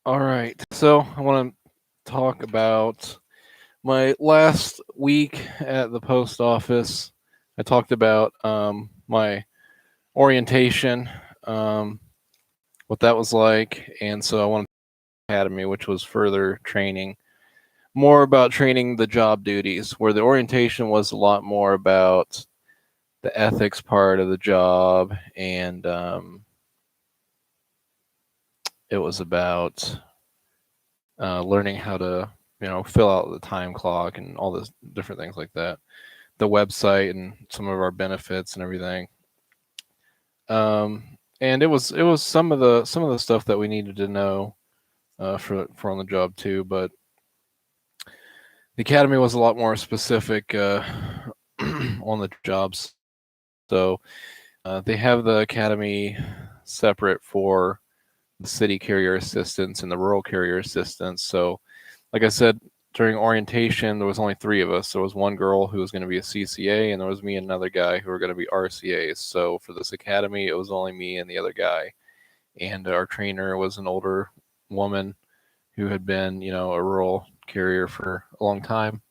All right. So I want to talk about my last week at the post office. I talked about my orientation, um, what that was like, and so I wanted to academy, which was further training, more about training the job duties, where the orientation was a lot more about the ethics part of the job, and it was about learning how to fill out the time clock and all this different things like that, the website and some of our benefits and everything. And it was some of the stuff that we needed to know for on the job too. But the academy was a lot more specific on the jobs. So they have the academy separate for the city carrier assistants and the rural carrier assistants. So, like I said, during orientation, there was only three of us. There was one girl who was going to be a CCA, and there was me and another guy who were going to be RCAs. So for this academy, it was only me and the other guy. And our trainer was an older woman who had been, a rural carrier for a long time.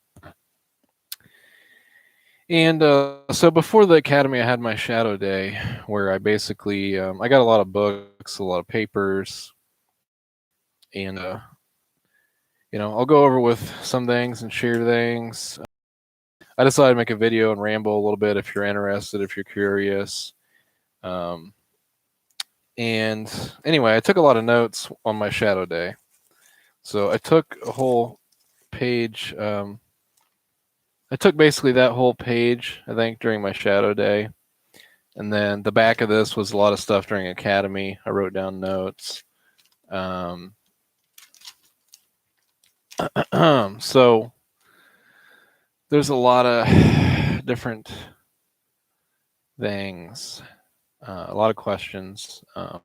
And so before the academy, I had my shadow day where I basically I got a lot of books, a lot of papers, and I'll go over with some things and share things. I decided to make a video and ramble a little bit if you're interested, if you're curious. Um, and anyway, I took a lot of notes on my shadow day. So I took a whole page. I took basically that whole page, I think, during my shadow day. And then the back of this was a lot of stuff during academy. I wrote down notes. So there's a lot of different things, a lot of questions. I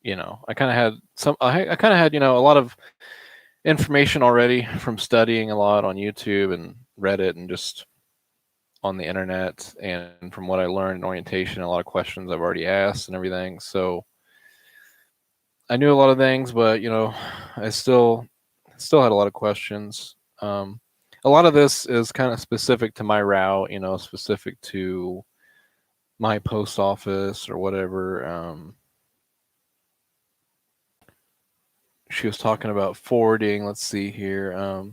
kind of had I kind of had, a lot of information already from studying a lot on YouTube and Reddit and just on the internet. And from what I learned in orientation, a lot of questions I've already asked and everything. So I knew a lot of things, but, I still had a lot of questions. A lot of this is kind of specific to my route, specific to my post office or whatever. She was talking about forwarding. Let's see here.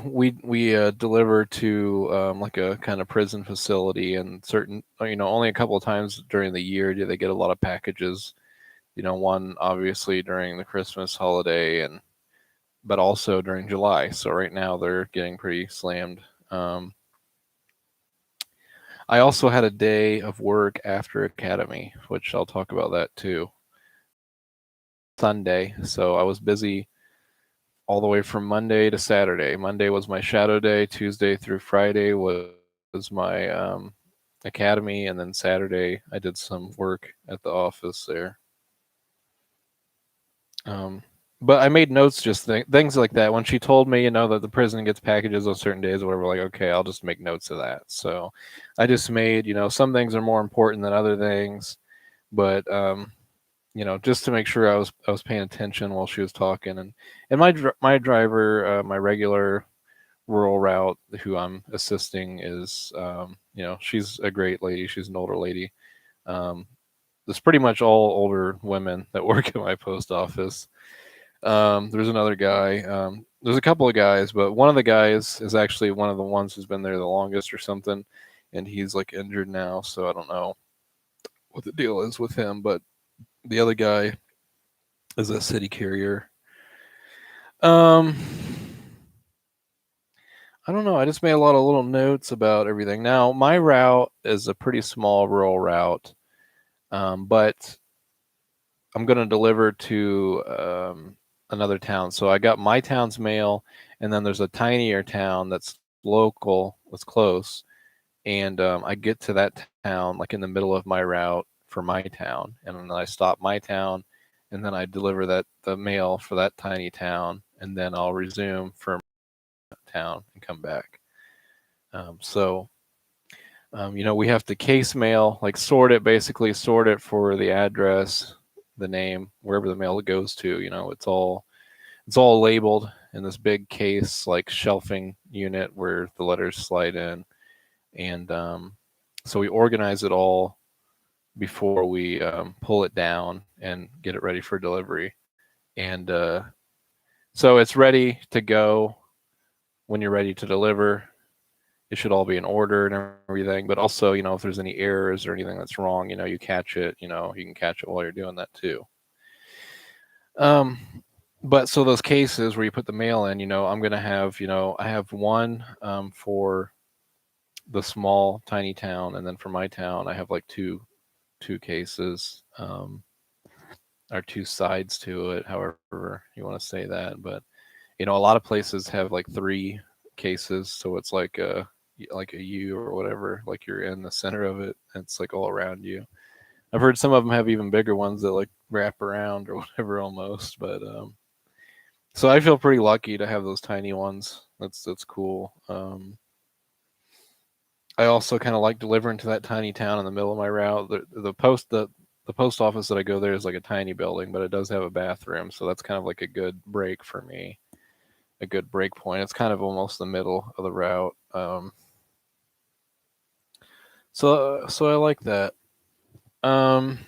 We deliver to like a kind of prison facility, and certain, only a couple of times during the year do they get a lot of packages. One obviously during the Christmas holiday, and but also during July. So right now they're getting pretty slammed. I also had a day of work after academy, which I'll talk about that too. Sunday, so I was busy all the way from Monday to Saturday. Monday was my shadow day. Tuesday through Friday was my academy, and then Saturday I did some work at the office there. But I made notes, just things like that. When she told me, that the prison gets packages on certain days or whatever, like, okay, I'll just make notes of that. So I just made, some things are more important than other things, but just to make sure I was paying attention while she was talking. And my driver, my regular rural route who I'm assisting is, she's a great lady. She's an older lady. There's pretty much all older women that work at my post office. There's another guy. There's a couple of guys, but one of the guys is actually one of the ones who's been there the longest or something, and he's like injured now, so I don't know what the deal is with him. But the other guy is a city carrier. Um, I don't know. I just made a lot of little notes about everything. Now, my route is a pretty small rural route, but I'm going to deliver to another town. So I got my town's mail, and then there's a tinier town that's local, that's close, and I get to that town like in the middle of my route for my town, and then I stop my town, and then I deliver the mail for that tiny town, and then I'll resume for my town and come back. So we have to case mail, like sort it for the address, the name, wherever the mail goes to. It's all labeled in this big case, like shelving unit where the letters slide in, and so we organize it all before we pull it down and get it ready for delivery. And so it's ready to go when you're ready to deliver. It should all be in order and everything. But also, if there's any errors or anything that's wrong, you catch it. You can catch it while you're doing that too. Um, but so those cases where you put the mail in, I'm gonna have, I have one for the small tiny town, and then for my town, I have like two cases, or two sides to it, however you want to say that. But a lot of places have like three cases, so it's like a U or whatever, like you're in the center of it. And it's like all around you. I've heard some of them have even bigger ones that like wrap around or whatever almost. But so I feel pretty lucky to have those tiny ones. That's cool. I also kind of like delivering to that tiny town in the middle of my route. The post office that I go there is like a tiny building, but it does have a bathroom, so that's kind of like a good break for me, a good break point. It's kind of almost the middle of the route. So I like that. Um,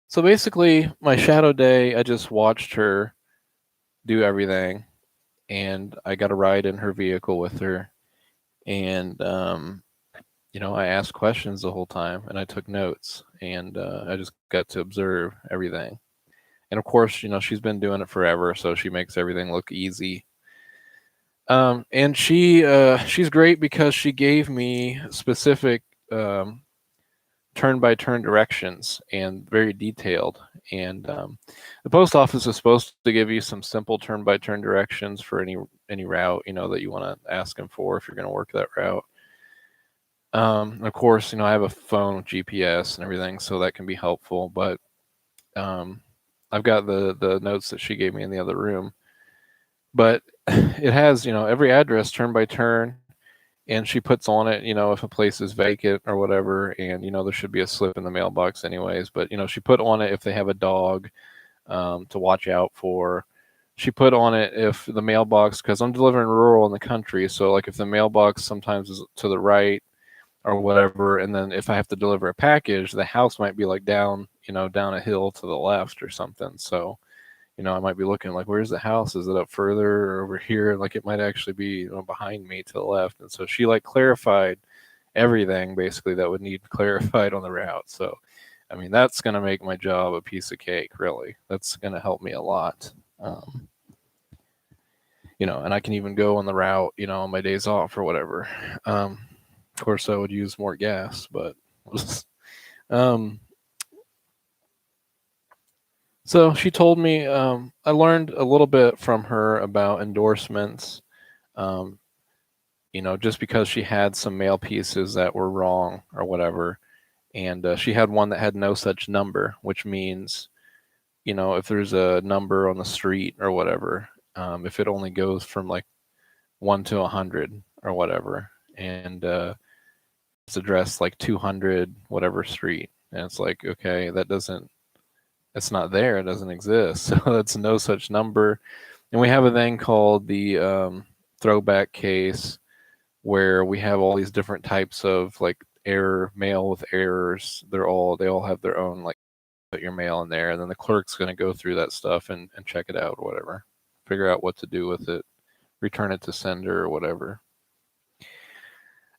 so basically, my shadow day, I just watched her do everything, and I got a ride in her vehicle with her, and I asked questions the whole time, and I took notes, and I just got to observe everything. And of course, she's been doing it forever, so she makes everything look easy. And she's great because she gave me specific turn by turn directions and very detailed. And the post office is supposed to give you some simple turn by turn directions for any route that you want to ask them for if you're going to work that route. Of course, I have a phone with GPS and everything, so that can be helpful. But I've got the notes that she gave me in the other room. But it has every address turn by turn, and she puts on it if a place is vacant or whatever, and there should be a slip in the mailbox anyways. But she put on it if they have a dog to watch out for. She put on it if the mailbox, because I'm delivering rural in the country, so like if the mailbox sometimes is to the right or whatever, and then if I have to deliver a package, the house might be like down down a hill to the left or something. So I might be looking like, where's the house? Is it up further or over here? Like it might actually be behind me to the left. And so she like clarified everything basically that would need clarified on the route. So I mean, that's going to make my job a piece of cake, really. That's going to help me a lot. And I can even go on the route on my days off or whatever. Of course, I would use more gas, but um, so she told me, I learned a little bit from her about endorsements. Um, just because she had some mail pieces that were wrong or whatever, and she had one that had no such number, which means, if there's a number on the street or whatever, if it only goes from like 1 to 100 or whatever, and it's addressed like 200 whatever street, and it's like, okay, it's not there, it doesn't exist. So that's no such number. And we have a thing called the throwback case, where we have all these different types of like error mail with errors. They all have their own, like, put your mail in there, and then the clerk's going to go through that stuff and check it out or whatever, figure out what to do with it, return it to sender or whatever.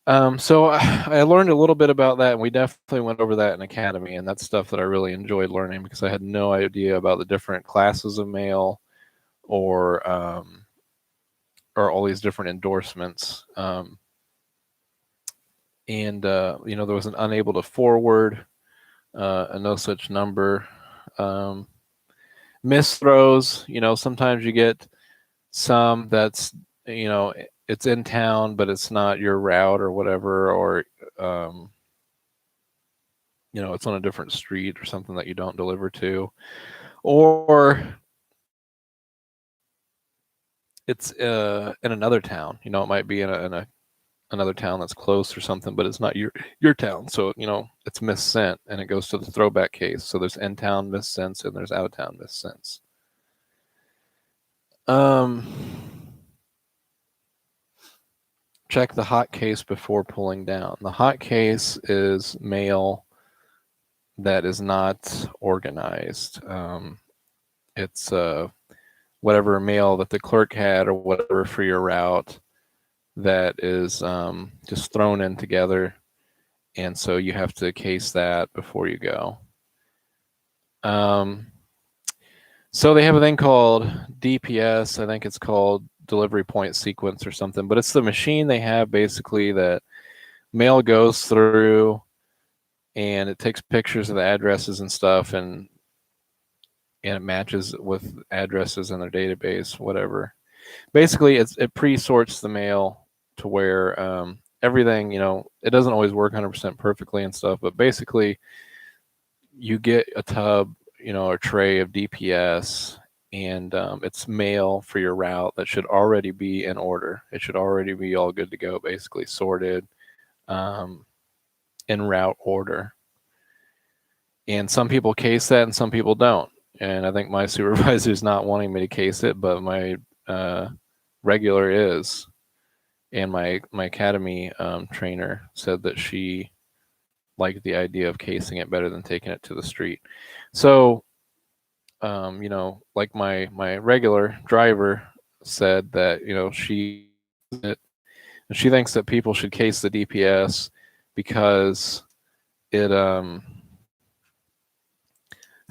So I learned a little bit about that, and we definitely went over that in academy, and that's stuff that I really enjoyed learning because I had no idea about the different classes of mail or all these different endorsements. And there was an unable to forward, a no such number. Misthrows, sometimes you get some that's, it's in town, but it's not your route or whatever, or it's on a different street or something that you don't deliver to, or it's in another town. It might be in a another town that's close or something, but it's not your town. So, it's missent and it goes to the throwback case. So there's in town missents and there's out of town missents. Check the hot case before pulling down. The hot case is mail that is not organized. It's whatever mail that the clerk had or whatever for your route that is just thrown in together. And so you have to case that before you go. So they have a thing called DPS. I think it's called delivery point sequence or something, but it's the machine they have basically that mail goes through and it takes pictures of the addresses and stuff, and it matches with addresses in their database, whatever. Basically, it pre-sorts the mail to where everything, it doesn't always work 100% perfectly and stuff, but basically you get a tub, a tray of DPS, and it's mail for your route that should already be in order. It should already be all good to go, basically sorted in route order. And some people case that and some people don't. And I think my supervisor is not wanting me to case it, but my regular is. And my academy trainer said that she liked the idea of casing it better than taking it to the street. So, like my regular driver said that, she thinks that people should case the DPS because it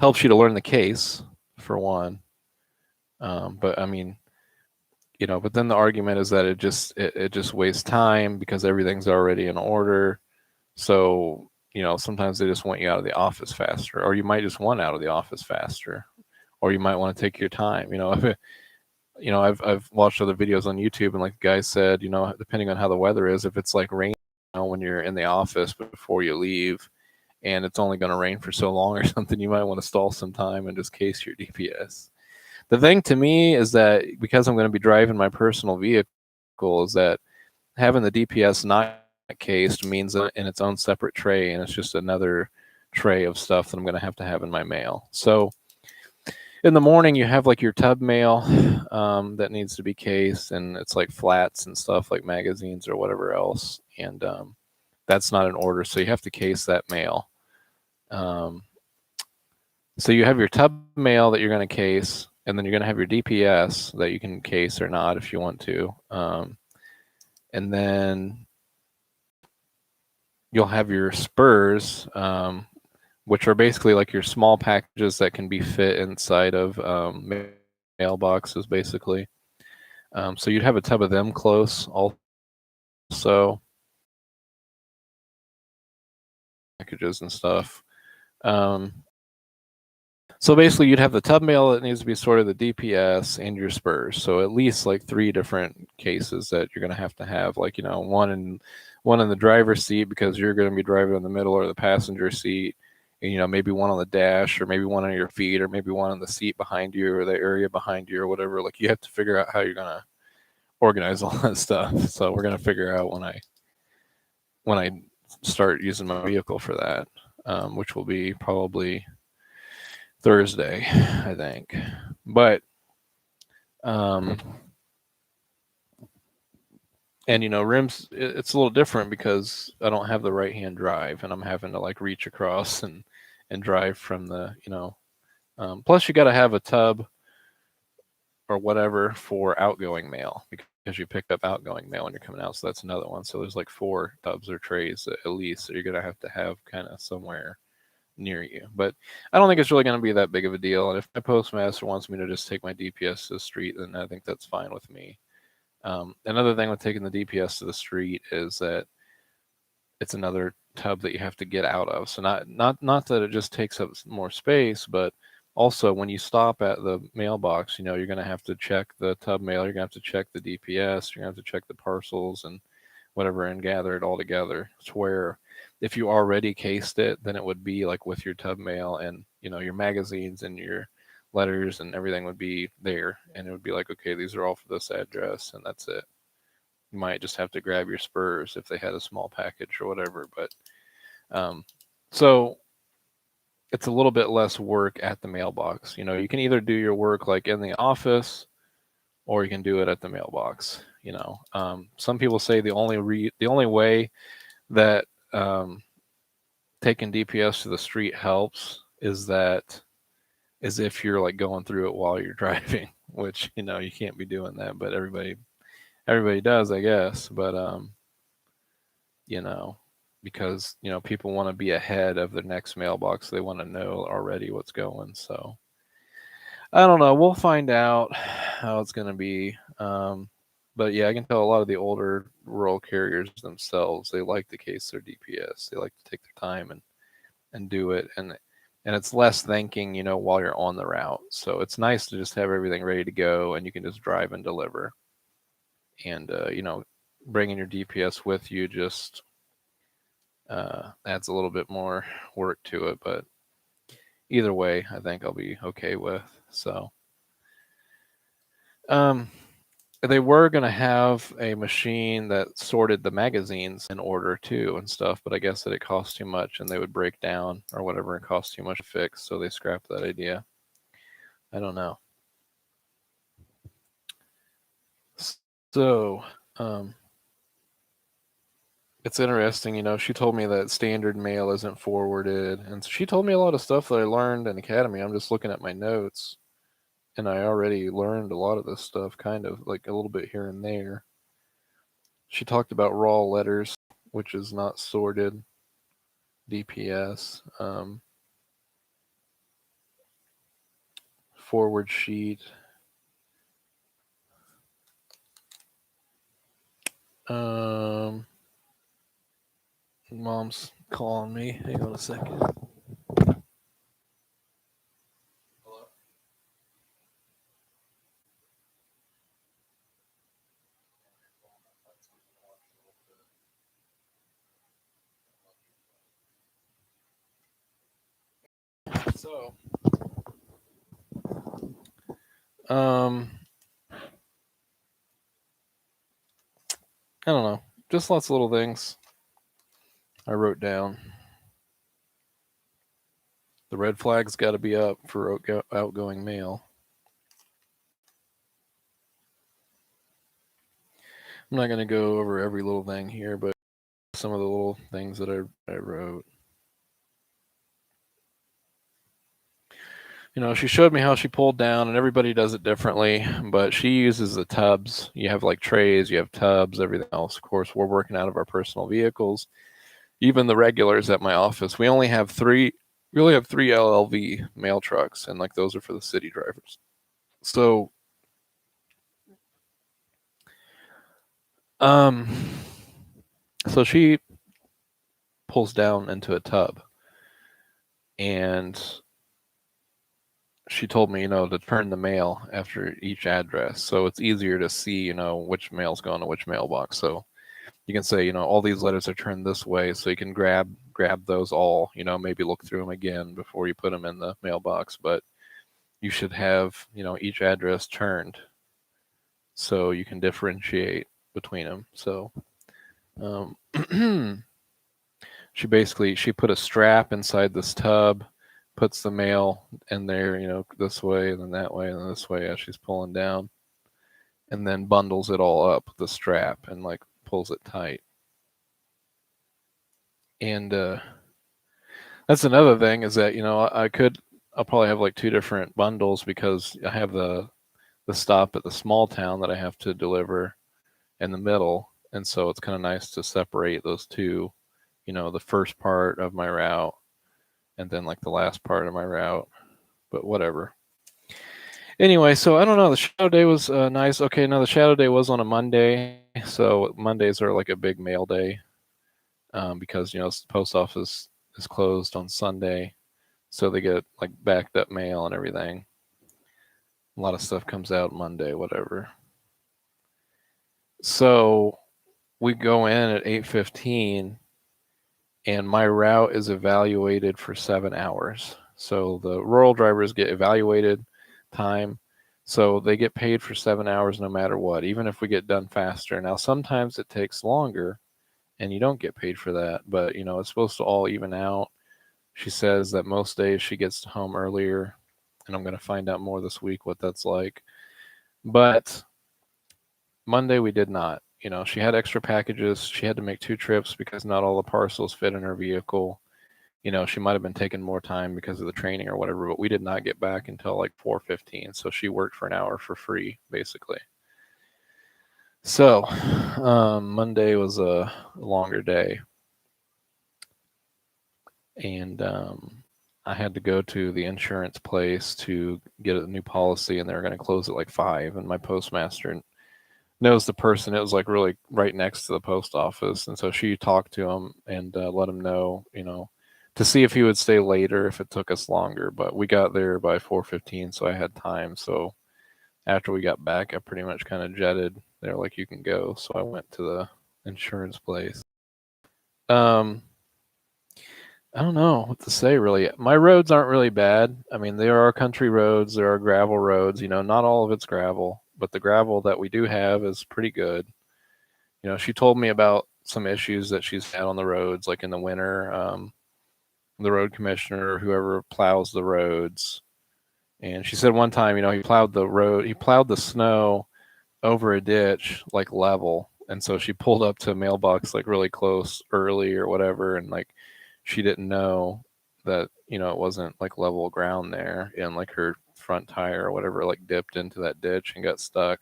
helps you to learn the case, for one. But I mean, but then the argument is that it just wastes time because everything's already in order. So, sometimes they just want you out of the office faster, or you might just want out of the office faster, or you might want to take your time. If I've watched other videos on YouTube, and like the guy said, depending on how the weather is, if it's like rain, when you're in the office before you leave, and it's only going to rain for so long or something, you might want to stall some time and just case your DPS. The thing to me is that because I'm going to be driving my personal vehicle, is that having the DPS not cased means in its own separate tray, and it's just another tray of stuff that I'm going to have in my mail. So in the morning, you have like your tub mail that needs to be cased, and it's like flats and stuff like magazines or whatever else, and that's not in order, so you have to case that mail. So you have your tub mail that you're going to case, and then you're going to have your DPS that you can case or not if you want to. And then you'll have your spurs, which are basically like your small packages that can be fit inside of mailboxes, basically. So you'd have a tub of them close also. Packages and stuff. So basically, you'd have the tub mail that needs to be sorted, the DPS, and your spurs. So at least like 3 different cases that you're going to have, like, one in the driver's seat because you're going to be driving in the middle, or the passenger seat, and maybe one on the dash, or maybe one on your feet, or maybe one on the seat behind you, or the area behind you, or whatever. Like, you have to figure out how you're going to organize all that stuff. So we're going to figure out when I start using my vehicle for that, which will be probably Thursday, I think. But and rims, it's a little different because I don't have the right hand drive, and I'm having to like reach across and drive from the plus you got to have a tub or whatever for outgoing mail, because you pick up outgoing mail when you're coming out. So that's another one. So there's like 4 tubs or trays at least that you're gonna have kind of somewhere near you. But I don't think it's really going to be that big of a deal. And if my postmaster wants me to just take my DPS to the street, then I think that's fine with me. Another thing with taking the DPS to the street is that it's another tub that you have to get out of. So not that it just takes up more space, but also when you stop at the mailbox, you're going to have to check the tub mail. You're going to have to check the DPS. You're going to have to check the parcels and whatever, and gather it all together. It's where if you already cased it, then it would be like with your tub mail, and your magazines and your letters and everything would be there, and it would be like, okay, these are all for this address, and that's it. you might just have to grab your spurs if they had a small package or whatever. But so it's a little bit less work at the mailbox. You can either do your work like in the office, or you can do it at the mailbox. Some people say the only way that taking DPS to the street helps is if you're like going through it while you're driving, which you can't be doing that, but everybody does, I guess. But you know, because people want to be ahead of the next mailbox. They want to know already what's going. So I don't know. We'll find out how it's going to be. But yeah, I can tell a lot of the older rural carriers themselves, they like to case their DPS. They like to take their time and do it. And it's less thinking, while you're on the route. So it's nice to just have everything ready to go and you can just drive and deliver. And, bringing your DPS with you just adds a little bit more work to it. But either way, I think I'll be okay with. So, they were going to have a machine that sorted the magazines in order too and stuff, but I guess that it cost too much and they would break down or whatever and cost too much to fix, so they scrapped that idea. I don't know. So, it's interesting, she told me that standard mail isn't forwarded, and she told me a lot of stuff that I learned in Academy. I'm just looking at my notes, and I already learned a lot of this stuff, kind of like a little bit here and there. She talked about raw letters, which is not sorted DPS. Forward sheet. Mom's calling me. Hang on a second. Hello? So, I don't know. Just lots of little things I wrote down. The red flag's got to be up for outgoing mail. I'm not going to go over every little thing here, but some of the little things that I wrote. She showed me how she pulled down, and everybody does it differently, but she uses the tubs. You have like trays, you have tubs, everything else. Of course, we're working out of our personal vehicles. Even the regulars at my office, we only have three LLV mail trucks, and like those are for the city drivers. So, so she pulls down into a tub, and she told me, to turn the mail after each address, so it's easier to see, which mail's going to which mailbox. So you can say, all these letters are turned this way, so you can grab those all, maybe look through them again before you put them in the mailbox. But you should have, each address turned so you can differentiate between them. So she put a strap inside this tub, puts the mail in there, this way and then that way and then this way as she's pulling down, and then bundles it all up with the strap and like pulls it tight. And that's another thing is that I'll probably have like two different bundles because I have the stop at the small town that I have to deliver in the middle, and so it's kind of nice to separate those two, the first part of my route and then like the last part of my route. But whatever. Anyway, so I don't know. The shadow day was nice. Okay, now the shadow day was on a Monday, so Mondays are like a big mail day because the post office is closed on Sunday, so they get like backed up mail and everything. A lot of stuff comes out Monday, whatever. So we go in at 8:15, and my route is evaluated for 7 hours. So the rural drivers get evaluated time. So they get paid for 7 hours no matter what, even if we get done faster. Now, sometimes it takes longer and you don't get paid for that, but it's supposed to all even out. She says that most days she gets home earlier, and I'm going to find out more this week what that's like. But Monday we did not. She had extra packages. She had to make 2 trips because not all the parcels fit in her vehicle. She might have been taking more time because of the training or whatever, but we did not get back until like 4:15. So she worked for an hour for free, basically. So Monday was a longer day, and I had to go to the insurance place to get a new policy, and they were going to close at like 5. And my postmaster knows the person. It was like really right next to the post office, and so she talked to him and let him know, to see if he would stay later if it took us longer. But we got there by 4:15, so I had time. So after we got back, I pretty much kind of jetted. They're like, "You can go." So I went to the insurance place. Um, I don't know what to say really. My roads aren't really bad. I mean, there are country roads, there are gravel roads. Not all of it's gravel, but the gravel that we do have is pretty good. She told me about some issues that she's had on the roads, like in the winter. The road commissioner or whoever plows the roads. And she said one time, he plowed the snow over a ditch like level. And so she pulled up to a mailbox like really close early or whatever, and like she didn't know that, it wasn't like level ground there, and like her front tire or whatever like dipped into that ditch and got stuck.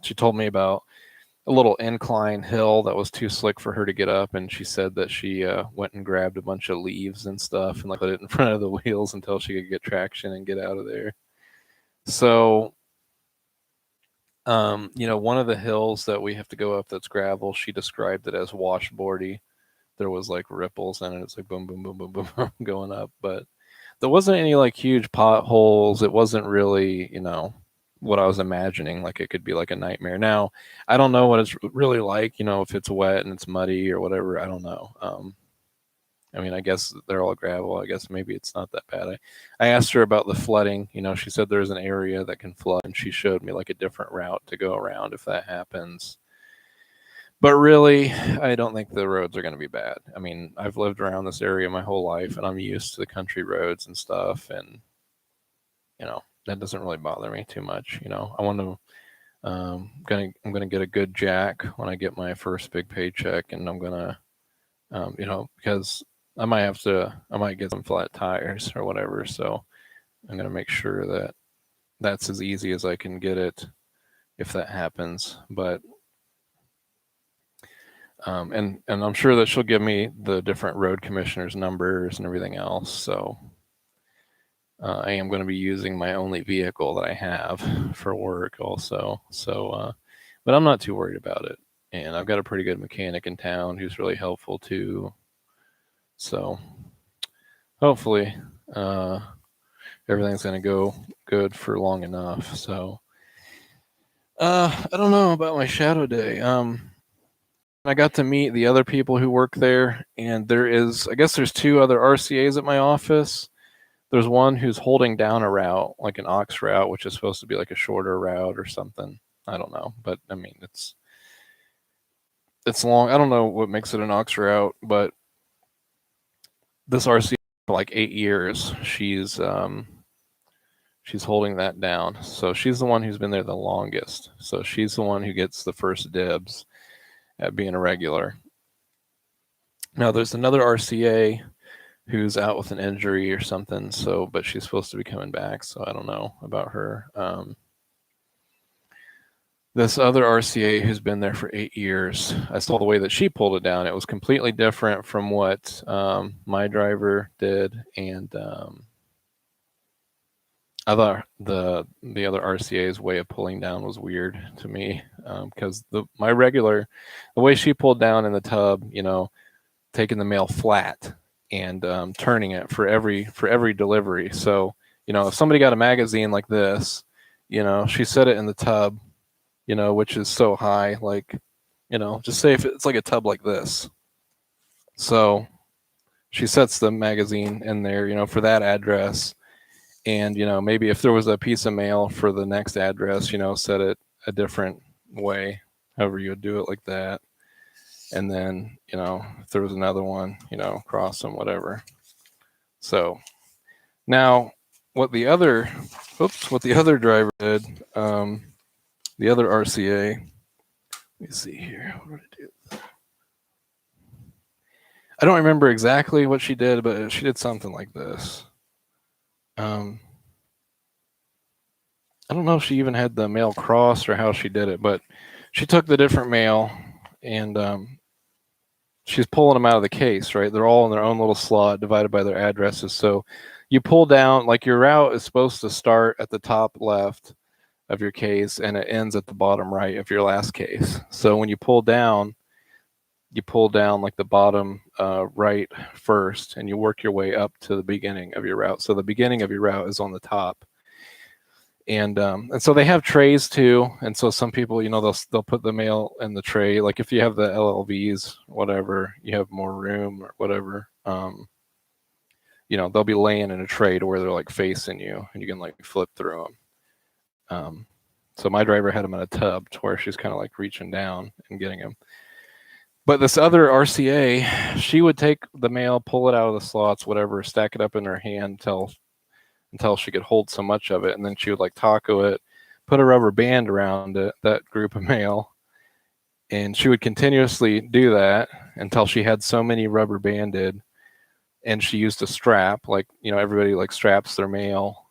She told me about a little incline hill that was too slick for her to get up, and she said that she went and grabbed a bunch of leaves and stuff and like put it in front of the wheels until she could get traction and get out of there. So one of the hills that we have to go up that's gravel, she described it as washboardy. There was like ripples in it. It's like boom, boom, boom, boom, boom, boom going up, but there wasn't any like huge potholes. It wasn't really, what I was imagining. Like it could be like a nightmare. Now, I don't know what it's really like, if it's wet and it's muddy or whatever. I don't know. I mean, I guess they're all gravel. I guess maybe it's not that bad. I asked her about the flooding. She said there's an area that can flood, and she showed me like a different route to go around if that happens. But really, I don't think the roads are going to be bad. I mean, I've lived around this area my whole life, and I'm used to the country roads and stuff, and that doesn't really bother me too much. I want to. I'm gonna get a good jack when I get my first big paycheck, and I'm gonna, because I might get some flat tires or whatever. So I'm gonna make sure that that's as easy as I can get it if that happens. But and I'm sure that she'll give me the different road commissioners' numbers and everything else. So I am going to be using my only vehicle that I have for work also. So, but I'm not too worried about it. And I've got a pretty good mechanic in town who's really helpful too. So hopefully everything's going to go good for long enough. So I don't know about my shadow day. I got to meet the other people who work there, and I guess there's 2 other RCAs at my office. There's one who's holding down a route, like an aux route, which is supposed to be like a shorter route or something. I don't know, but I mean, it's long. I don't know what makes it an aux route, but this RCA for like 8 years, she's holding that down. So she's the one who's been there the longest. So she's the one who gets the first dibs at being a regular. Now there's another RCA who's out with an injury or something. So, but she's supposed to be coming back. So I don't know about her. This other RCA who's been there for 8 years, I saw the way that she pulled it down. It was completely different from what my driver did. And I thought the other RCA's way of pulling down was weird to me, because the way she pulled down in the tub, taking the mail flat and turning it for every delivery. So if somebody got a magazine like this, she set it in the tub, which is so high, like, just say if it's like a tub like this. So she sets the magazine in there, for that address. And, maybe if there was a piece of mail for the next address, set it a different way, however you would do it, like that. And then, if there was another one, cross them, whatever. So now what the other driver did, the other RCA, let me see here. What did I do? I don't remember exactly what she did, but she did something like this. I don't know if she even had the mail crossed or how she did it, but she took the different mail and she's pulling them out of the case, right? They're all in their own little slot divided by their addresses. So you pull down, like your route is supposed to start at the top left of your case and it ends at the bottom right of your last case. So when you pull down like the bottom right first and you work your way up to the beginning of your route. So the beginning of your route is on the top. And so they have trays too, and so some people, they'll put the mail in the tray. Like if you have the LLVs, whatever, you have more room or whatever. They'll be laying in a tray to where they're like facing you, and you can like flip through them. So my driver had them in a tub to where she's kind of like reaching down and getting them. But this other RCA, she would take the mail, pull it out of the slots, whatever, stack it up in her hand until she could hold so much of it, and then she would like taco it, put a rubber band around it, that group of mail, and she would continuously do that until she had so many rubber banded, and she used a strap, like everybody like straps their mail,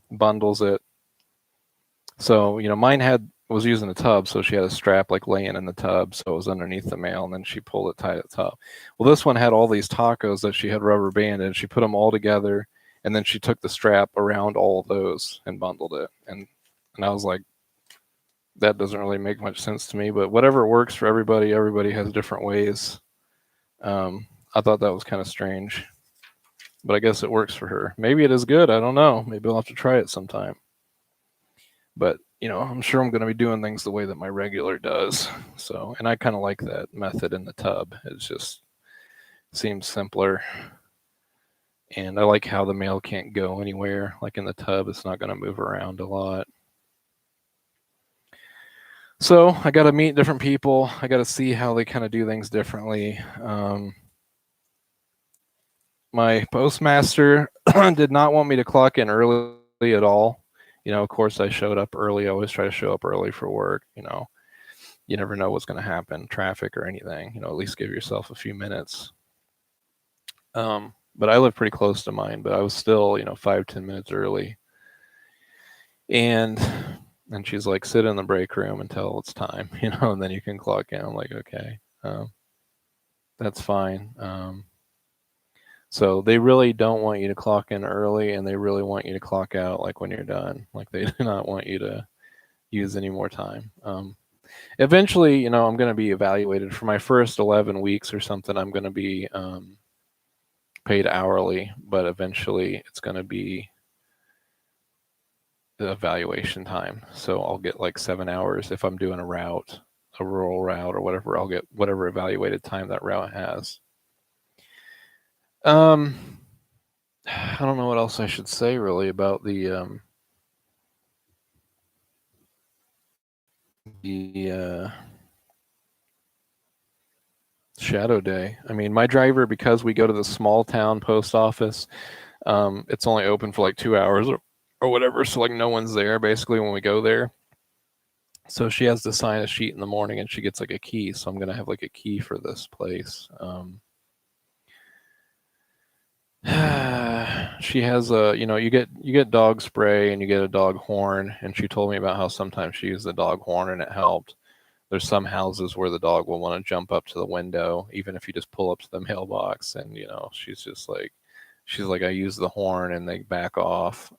bundles it. So mine was using a tub, so she had a strap like laying in the tub, so it was underneath the mail, and then she pulled it tight at the top. Well, this one had all these tacos that she had rubber banded, and she put them all together. And then she took the strap around all of those and bundled it. And I was like, that doesn't really make much sense to me, but whatever works for everybody has different ways. I thought that was kind of strange, but I guess it works for her. Maybe it is good. I don't know. Maybe I'll have to try it sometime. But, I'm sure I'm going to be doing things the way that my regular does. So, and I kind of like that method in the tub. It just seems simpler. And I like how the mail can't go anywhere. Like in the tub, it's not going to move around a lot. So I got to meet different people. I got to see how they kind of do things differently. My postmaster did not want me to clock in early at all. Of course, I showed up early. I always try to show up early for work. You never know what's going to happen, traffic or anything. At least give yourself a few minutes. But I live pretty close to mine, but I was still, 5-10 minutes early. And she's like, sit in the break room until it's time, and then you can clock in. I'm like, okay, that's fine. So they really don't want you to clock in early, and they really want you to clock out like when you're done. Like they do not want you to use any more time. Eventually, I'm going to be evaluated for my first 11 weeks or something. I'm going to be paid hourly, but eventually it's going to be the evaluation time. So I'll get like 7 hours if I'm doing a rural route or whatever. I'll get whatever evaluated time that route has. I don't know what else I should say really about the shadow day. I mean, my driver, because we go to the small town post office, it's only open for like 2 hours or whatever. So like no one's there basically when we go there. So she has to sign a sheet in the morning and she gets like a key. So I'm going to have like a key for this place. She has you get dog spray and you get a dog horn. And she told me about how sometimes she used the dog horn and it helped. There's some houses where the dog will want to jump up to the window, even if you just pull up to the mailbox. And, she's like, I use the horn and they back off.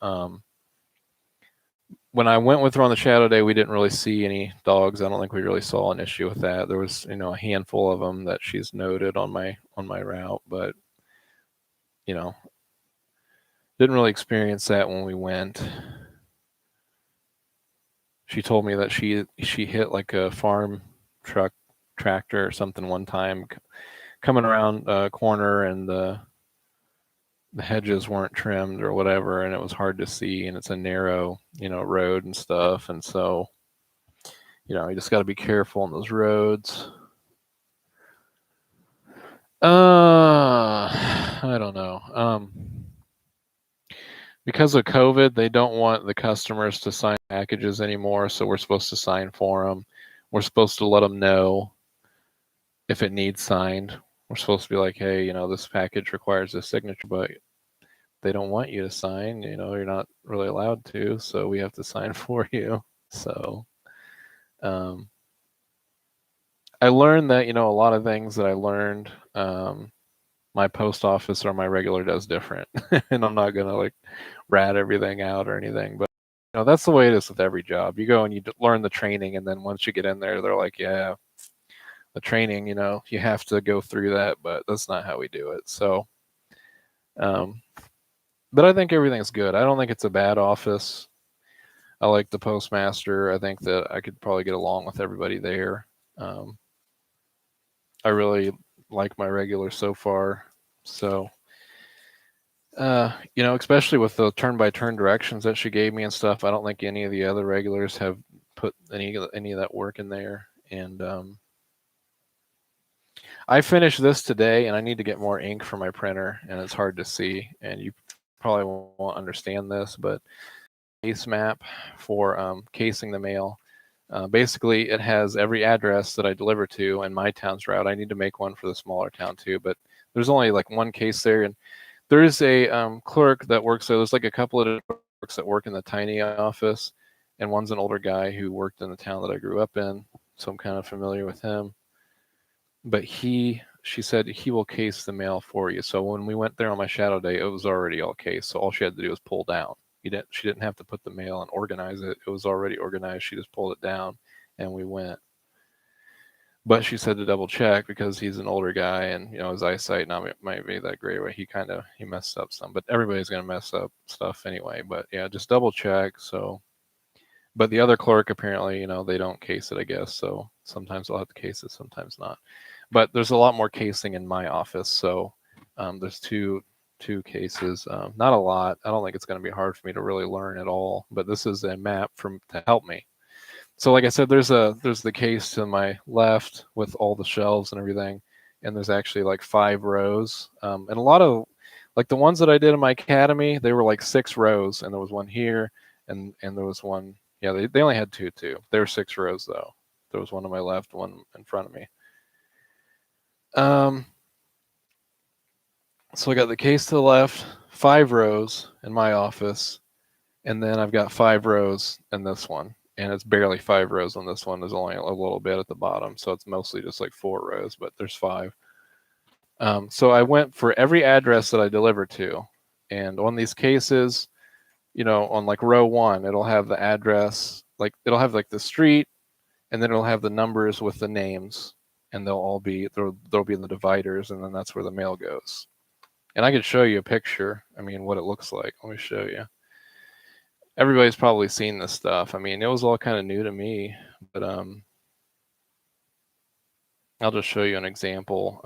When I went with her on the shadow day, we didn't really see any dogs. I don't think we really saw an issue with that. There was, a handful of them that she's noted on my route, but, didn't really experience that when we went. She told me that she hit like a farm tractor or something one time coming around a corner, and the the hedges weren't trimmed or whatever, and it was hard to see, and it's a narrow, road and stuff, and so, you just got to be careful on those roads. I don't know. Because of COVID, they don't want the customers to sign packages anymore, so we're supposed to sign for them. We're supposed to let them know if it needs signed. We're supposed to be like, hey, this package requires a signature, but they don't want you to sign. You're not really allowed to, so we have to sign for you. So um, I learned that, a lot of things that I learned, my post office or my regular does different. And I'm not going to like rat everything out or anything, but that's the way it is with every job. You go and you learn the training, and then once you get in there, they're like, yeah, the training, you have to go through that, but that's not how we do it. So, um, but I think everything's good. I don't think it's a bad office. I like the postmaster. I think that I could probably get along with everybody there. Um, I really like my regular so far. So, especially with the turn-by-turn directions that she gave me and stuff, I don't think any of the other regulars have put any of that work in there. And I finished this today, and I need to get more ink for my printer, and it's hard to see. And you probably won't understand this, but case map for casing the mail. Basically, it has every address that I deliver to in my town's route. I need to make one for the smaller town too, but there's only like one case there, and there is a clerk that works there. There's like a couple of clerks that work in the tiny office, and one's an older guy who worked in the town that I grew up in, so I'm kind of familiar with him. But she said he will case the mail for you. So when we went there on my shadow day, it was already all cased. So all she had to do was pull down. She didn't have to put the mail and organize it. It was already organized. She just pulled it down, and we went. But she said to double check because he's an older guy, and his eyesight might be that great. Where he messed up some, but everybody's gonna mess up stuff anyway. But yeah, just double check. So, but the other clerk apparently, they don't case it, I guess. So sometimes I'll have to case it, sometimes not. But there's a lot more casing in my office, so there's two cases. Not a lot. I don't think it's going to be hard for me to really learn at all. But this is a map to help me. So like I said, there's the case to my left with all the shelves and everything, and there's actually like 5 rows. And a lot of like the ones that I did in my academy, they were like 6 rows, and there was one here, and there was one. Yeah, they only had two. There were 6 rows though. There was one on my left, one in front of me. So I got the case to the left, 5 rows in my office, and then I've got 5 rows in this one, and it's barely 5 rows on this one. There's only a little bit at the bottom, so it's mostly just like 4 rows, but there's 5. So I went for every address that I delivered to, and on these cases, on like row 1, it'll have the address, like it'll have like the street, and then it'll have the numbers with the names, and they'll be in the dividers, and then that's where the mail goes. And I could show you a picture. I mean, what it looks like. Let me show you. Everybody's probably seen this stuff. I mean, it was all kind of new to me, but I'll just show you an example.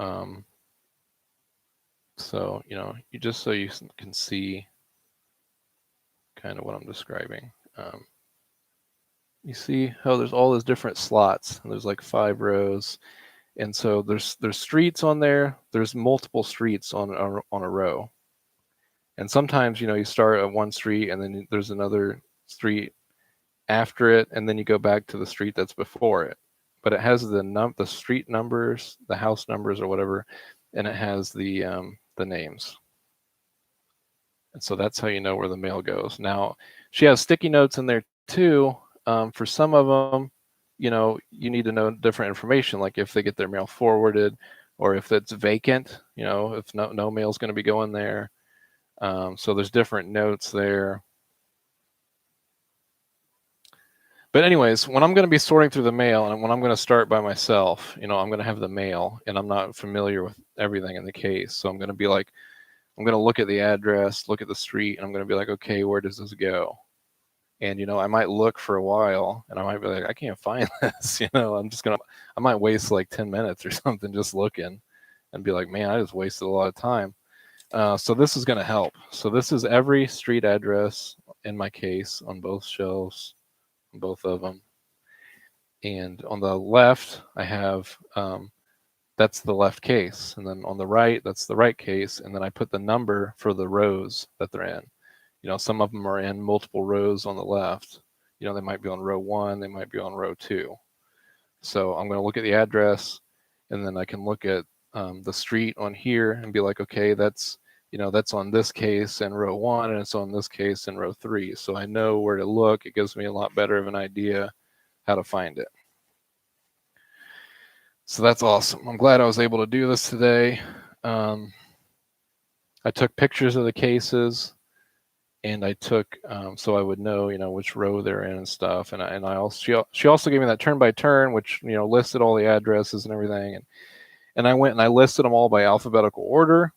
So you just so you can see kind of what I'm describing. You see how there's all those different slots, and there's like 5 rows, and so there's streets on there. There's multiple streets on a row. And sometimes, you start at one street, and then there's another street after it, and then you go back to the street that's before it. But it has the street numbers, the house numbers, or whatever, and it has the names. And so that's how you know where the mail goes. Now, she has sticky notes in there too. For some of them, you need to know different information, like if they get their mail forwarded, or if it's vacant, if no mail's going to be going there. So there's different notes there. But anyways, when I'm going to be sorting through the mail, and when I'm going to start by myself, I'm going to have the mail, and I'm not familiar with everything in the case. So I'm going to be like, I'm going to look at the address, look at the street, and I'm going to be like, okay, where does this go? And, I might look for a while, and I might be like, I can't find this. I might waste like 10 minutes or something just looking, and be like, man, I just wasted a lot of time. So this is going to help. So this is every street address in my case on both shelves, both of them. And on the left, I have that's the left case, and then on the right, that's the right case, and then I put the number for the rows that they're in. Some of them are in multiple rows on the left. They might be on row 1, they might be on row 2. So I'm going to look at the address, and then I can look at the street on here and be like, okay, that's on this case in row 1, and it's on this case in row 3. So I know where to look. It gives me a lot better of an idea how to find it. So that's awesome. I'm glad I was able to do this today. I took pictures of the cases, and I took so I would know, which row they're in and stuff. And I also she also gave me that turn by turn, which listed all the addresses and everything. And I went and I listed them all by alphabetical order.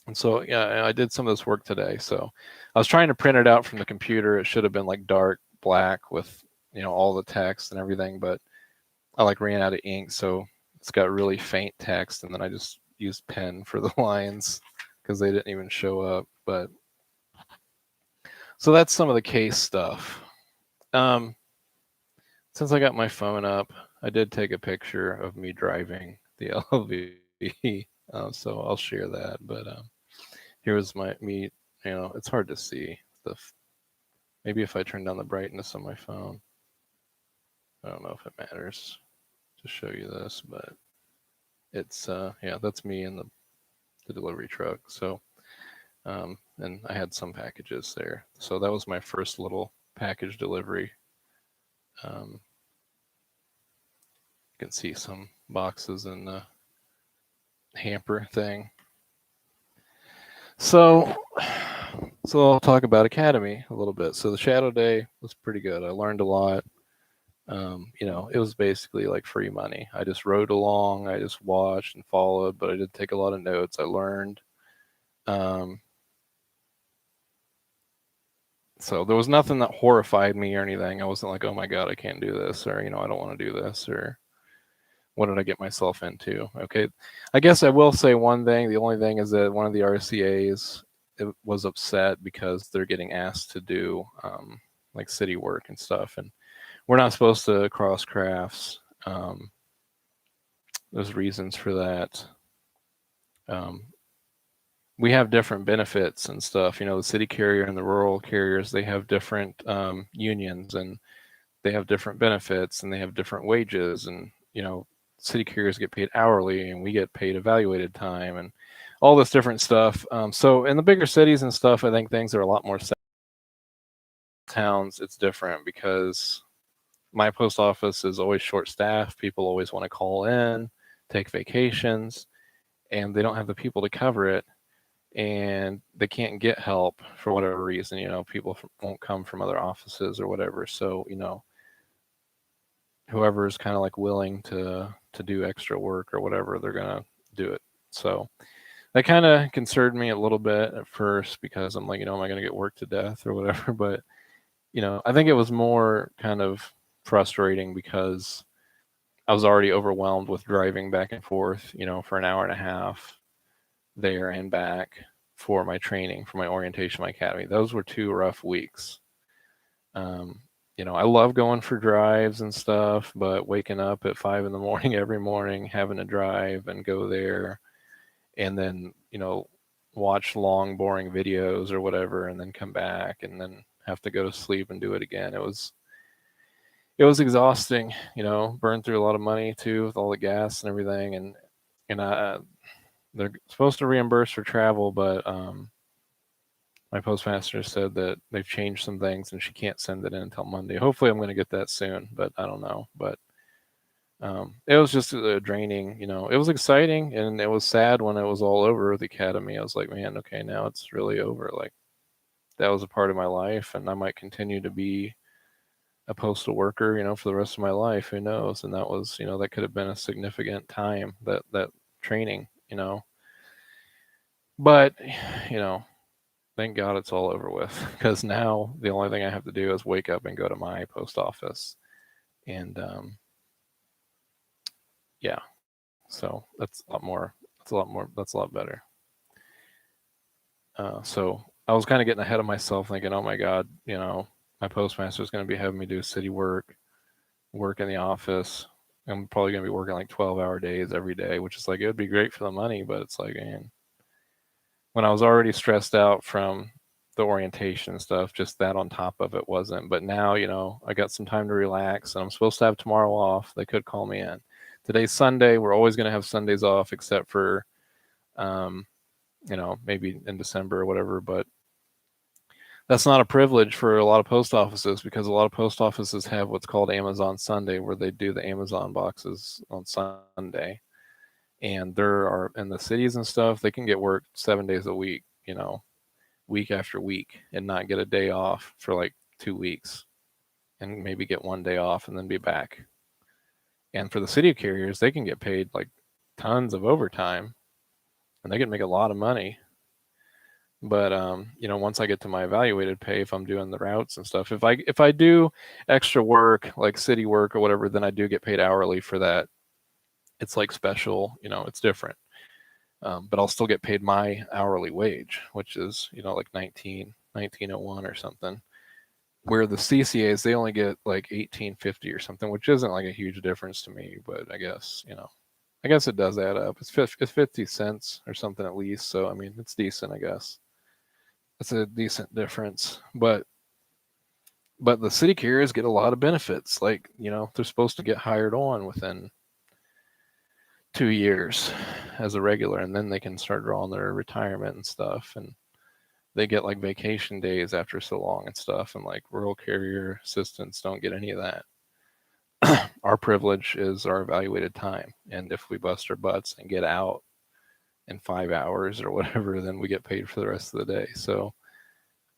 And so yeah, I did some of this work today. So I was trying to print it out from the computer. It should have been like dark black with all the text and everything, but I ran out of ink, so it's got really faint text, and then I just used pen for the lines because they didn't even show up. But so that's some of the case stuff. Since I got my phone up, I did take a picture of me driving the LV, so I'll share that. But here was me. It's hard to see. Maybe if I turn down the brightness on my phone, I don't know if it matters to show you this, but it's yeah, that's me in the delivery truck. So and I had some packages there. So that was my first little package delivery. You can see some boxes in the hamper thing. So I'll talk about Academy a little bit. So the Shadow Day was pretty good. I learned a lot. It was basically like free money. I just rode along, I just watched and followed, but I did take a lot of notes. I learned. So there was nothing that horrified me or anything. I wasn't like, oh my God, I can't do this, or, I don't want to do this, or what did I get myself into? Okay. I guess I will say one thing. The only thing is that one of the RCAs was upset because they're getting asked to do like city work and stuff. And we're not supposed to cross crafts. There's reasons for that. We have different benefits and stuff. The city carrier and the rural carriers, they have different unions, and they have different benefits, and they have different wages. And, city carriers get paid hourly, and we get paid evaluated time, and all this different stuff. So in the bigger cities and stuff, I think things are a lot more set. Towns, it's different because my post office is always short staffed. People always want to call in, take vacations, and they don't have the people to cover it, and they can't get help for whatever reason. People won't come from other offices or whatever. So whoever is kind of like willing to do extra work or whatever, they're gonna do it. So that kind of concerned me a little bit at first because I'm like, am I gonna get worked to death or whatever? But I think it was more kind of frustrating because I was already overwhelmed with driving back and forth, for an hour and a half there and back for my training, for my orientation, my academy. Those were 2 rough weeks. I love going for drives and stuff, but waking up at 5 in the morning every morning, having to drive and go there, and then, watch long, boring videos or whatever, and then come back and then have to go to sleep and do it again. It was exhausting, burned through a lot of money too with all the gas and everything. And they're supposed to reimburse for travel, but my postmaster said that they've changed some things and she can't send it in until Monday. Hopefully I'm going to get that soon, but I don't know. But it was just draining. It was exciting, and it was sad when it was all over the academy. I was like, man, okay, now it's really over. Like, that was a part of my life, and I might continue to be a postal worker, for the rest of my life. Who knows? And that was, that could have been a significant time, that training, but, thank God it's all over with, because now the only thing I have to do is wake up and go to my post office. And yeah, so that's a lot better. So I was kind of getting ahead of myself, thinking, oh my God, my postmaster is going to be having me do city work in the office. I'm probably going to be working like 12-hour days every day, which is like, it would be great for the money, but it's like, man, when I was already stressed out from the orientation and stuff, just that on top of it wasn't. But now, I got some time to relax and I'm supposed to have tomorrow off. They could call me in. Today's Sunday. We're always going to have Sundays off except for, um, maybe in December or whatever. But that's not a privilege for a lot of post offices because a lot of post offices have what's called Amazon Sunday, where they do the Amazon boxes on Sunday. And there are in the cities and stuff, they can get work 7 days a week, week after week, and not get a day off for like 2 weeks, and maybe get one day off and then be back. And for the city carriers, they can get paid like tons of overtime, and they can make a lot of money. But once I get to my evaluated pay, if I'm doing the routes and stuff, if I do extra work like city work or whatever, then I do get paid hourly for that. It's like special, it's different. But I'll still get paid my hourly wage, which is like 1901 or something. Where the CCAs, they only get like 1850 or something, which isn't like a huge difference to me, but I guess it does add up. It's 50 cents or something at least, so I mean it's decent, I guess. It's a decent difference, but the city carriers get a lot of benefits. Like they're supposed to get hired on within 2 years as a regular, and then they can start drawing their retirement and stuff, and they get like vacation days after so long and stuff, and like rural carrier assistants don't get any of that. Our privilege is our evaluated time, and if we bust our butts and get out in 5 hours or whatever, then we get paid for the rest of the day. So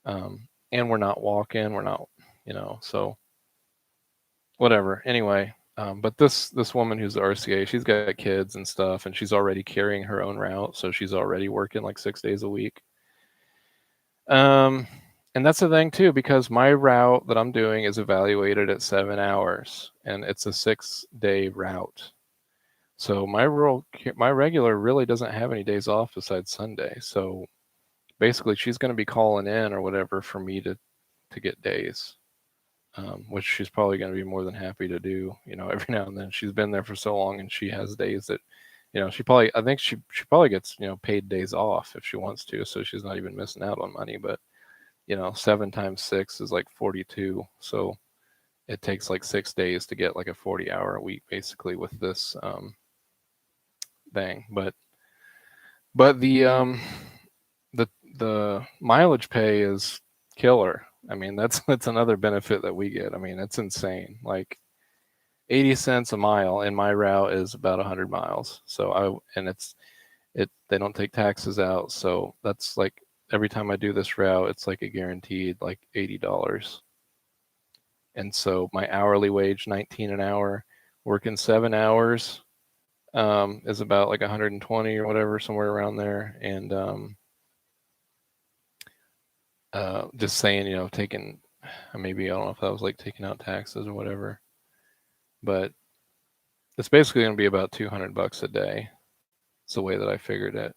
and we're not walking, we're not, so whatever. Anyway, but this woman who's the RCA, she's got kids and stuff, and she's already carrying her own route, so she's already working like 6 days a week. And that's the thing too, because my route that I'm doing is evaluated at 7 hours, and it's a 6-day route. So my regular really doesn't have any days off besides Sunday. So basically, she's going to be calling in or whatever for me to get days. Which she's probably going to be more than happy to do, every now and then. She's been there for so long, and she has days that, I think she probably gets, paid days off if she wants to, so she's not even missing out on money. But, 7 times 6 is like 42. So it takes like 6 days to get like a 40-hour a week, basically, with this thing. But the mileage pay is killer. I mean, that's another benefit that we get. I mean, it's insane. Like 80 cents a mile in my route is about 100 miles. So they don't take taxes out. So that's like every time I do this route, it's like a guaranteed like $80. And so my hourly wage, 19 an hour, working 7 hours, is about like 120 or whatever, somewhere around there. And just saying, taking, maybe, I don't know if that was like taking out taxes or whatever, but it's basically going to be about $200 a day. It's the way that I figured it.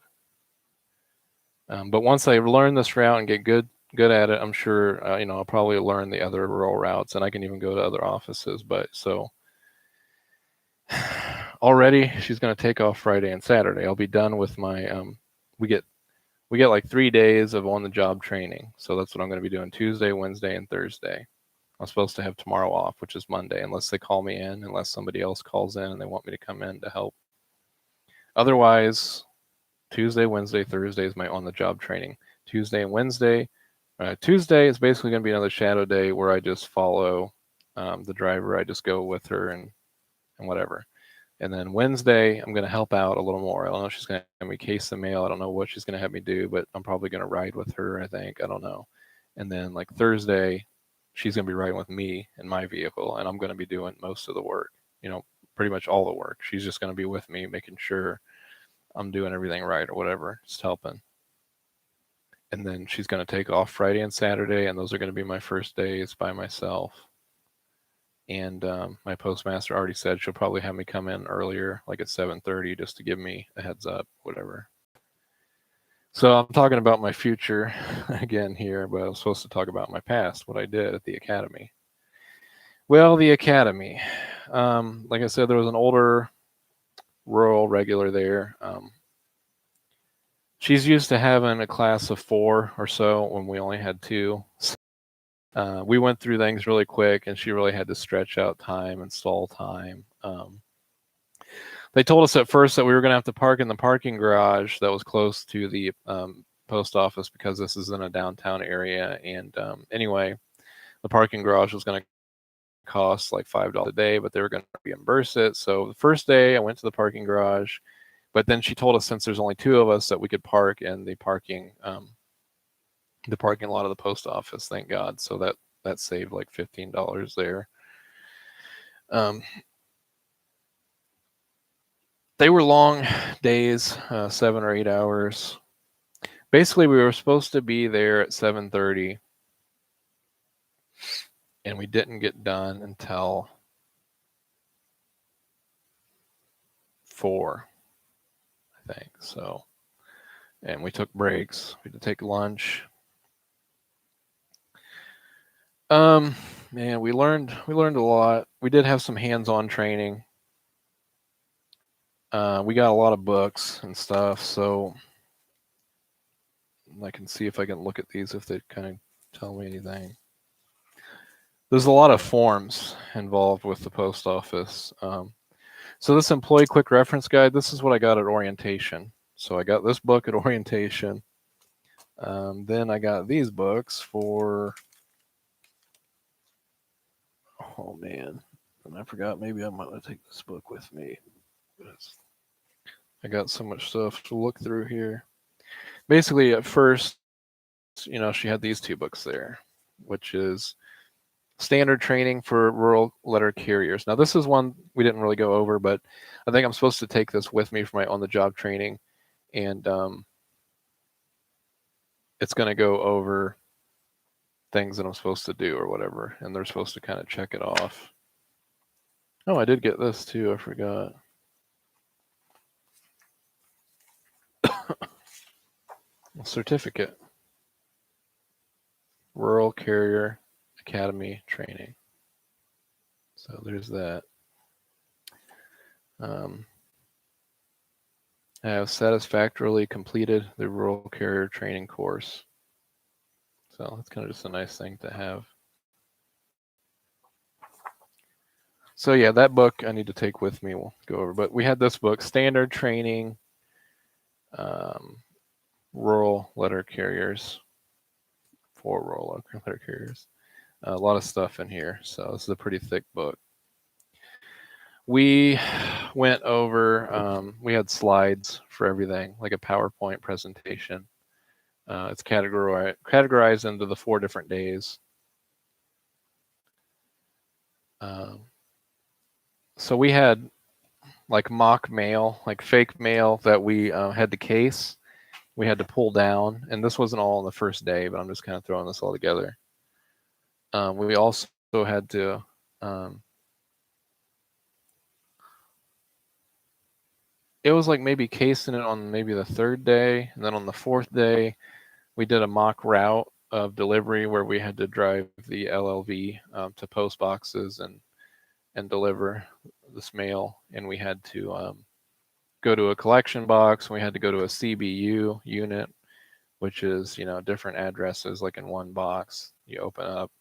But once I learn this route and get good at it, I'm sure, I'll probably learn the other rural routes, and I can even go to other offices. But so already she's going to take off Friday and Saturday. I'll be done with my, we get like 3 days of on-the-job training. So that's what I'm going to be doing Tuesday, Wednesday, and Thursday. I'm supposed to have tomorrow off, which is Monday, unless they call me in, unless somebody else calls in and they want me to come in to help. Otherwise, Tuesday, Wednesday, Thursday is my on-the-job training. Tuesday and Wednesday. Tuesday is basically going to be another shadow day where I just follow the driver. I just go with her and whatever. And then Wednesday, I'm going to help out a little more. I don't know if she's going to have me case the mail. I don't know what she's going to have me do, but I'm probably going to ride with her, I think. I don't know. And then like Thursday, she's going to be riding with me in my vehicle, and I'm going to be doing most of the work, pretty much all the work. She's just going to be with me, making sure I'm doing everything right or whatever, just helping. And then she's going to take off Friday and Saturday, and those are going to be my first days by myself. And my postmaster already said she'll probably have me come in earlier, like at 7:30, just to give me a heads up, whatever. So I'm talking about my future again here, but I was supposed to talk about my past, what I did at the academy. Well, the academy, like I said, there was an older rural regular there. She's used to having a class of 4 or so when we only had 2. We went through things really quick, and she really had to stretch out time and stall time. They told us at first that we were going to have to park in the parking garage that was close to the post office because this is in a downtown area. And anyway, the parking garage was going to cost like $5 a day, but they were going to reimburse it. So the first day I went to the parking garage, but then she told us since there's only 2 of us that we could park in the parking lot of the post office. Thank God. So that saved like $15 there. They were long days, 7 or 8 hours. Basically, we were supposed to be there at 7:30, and we didn't get done until 4, I think. So, and we took breaks. We had to take lunch. Man, we learned a lot. We did have some hands-on training. We got a lot of books and stuff, so I can see if I can look at these if they kind of tell me anything. There's a lot of forms involved with the post office. So this employee quick reference guide, this is what I got at orientation. So I got this book at orientation. Then I got these books for, oh man, and I forgot, maybe I might want to take this book with me. I got so much stuff to look through here. Basically, at first, she had these 2 books there, which is standard training for rural letter carriers. Now, this is one we didn't really go over, but I think I'm supposed to take this with me for my on-the-job training, and it's going to go over things that I'm supposed to do or whatever, and they're supposed to kind of check it off. Oh, I did get this too. I forgot. A certificate. Rural Carrier Academy Training. So there's that. I have satisfactorily completed the Rural Carrier Training course. So that's kind of just a nice thing to have. So yeah, that book I need to take with me. We'll go over. But we had this book, Standard Training, Rural Letter Carriers, for Rural Letter Carriers. A lot of stuff in here. So this is a pretty thick book. We went over, we had slides for everything, like a PowerPoint presentation. It's categorized into the 4 different days. So we had like mock mail, like fake mail that we had to case. We had to pull down, and this wasn't all on the first day, but I'm just kind of throwing this all together. We also had to it was like maybe casing it on maybe the 3rd day, and then on the 4th day we did a mock route of delivery where we had to drive the LLV to post boxes and deliver this mail, and we had to go to a collection box. We had to go to a CBU unit, which is different addresses like in one box. You open up.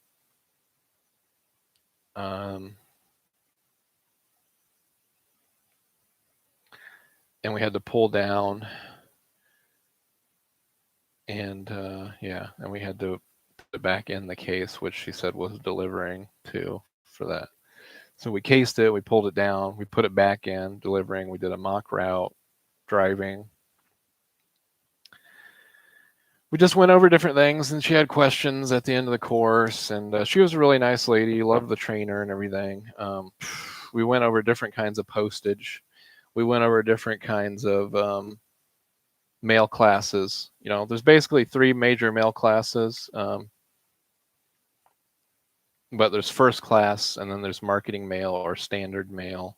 And we had to pull down, and and we had to put it back in the case, which she said was delivering to for that. So we cased it, we pulled it down, we put it back in, delivering. We did a mock route, driving. We just went over different things, and she had questions at the end of the course, and she was a really nice lady, loved the trainer and everything. We went over different kinds of postage. We went over different kinds of mail classes. There's basically 3 major mail classes, but there's first class, and then there's marketing mail or standard mail.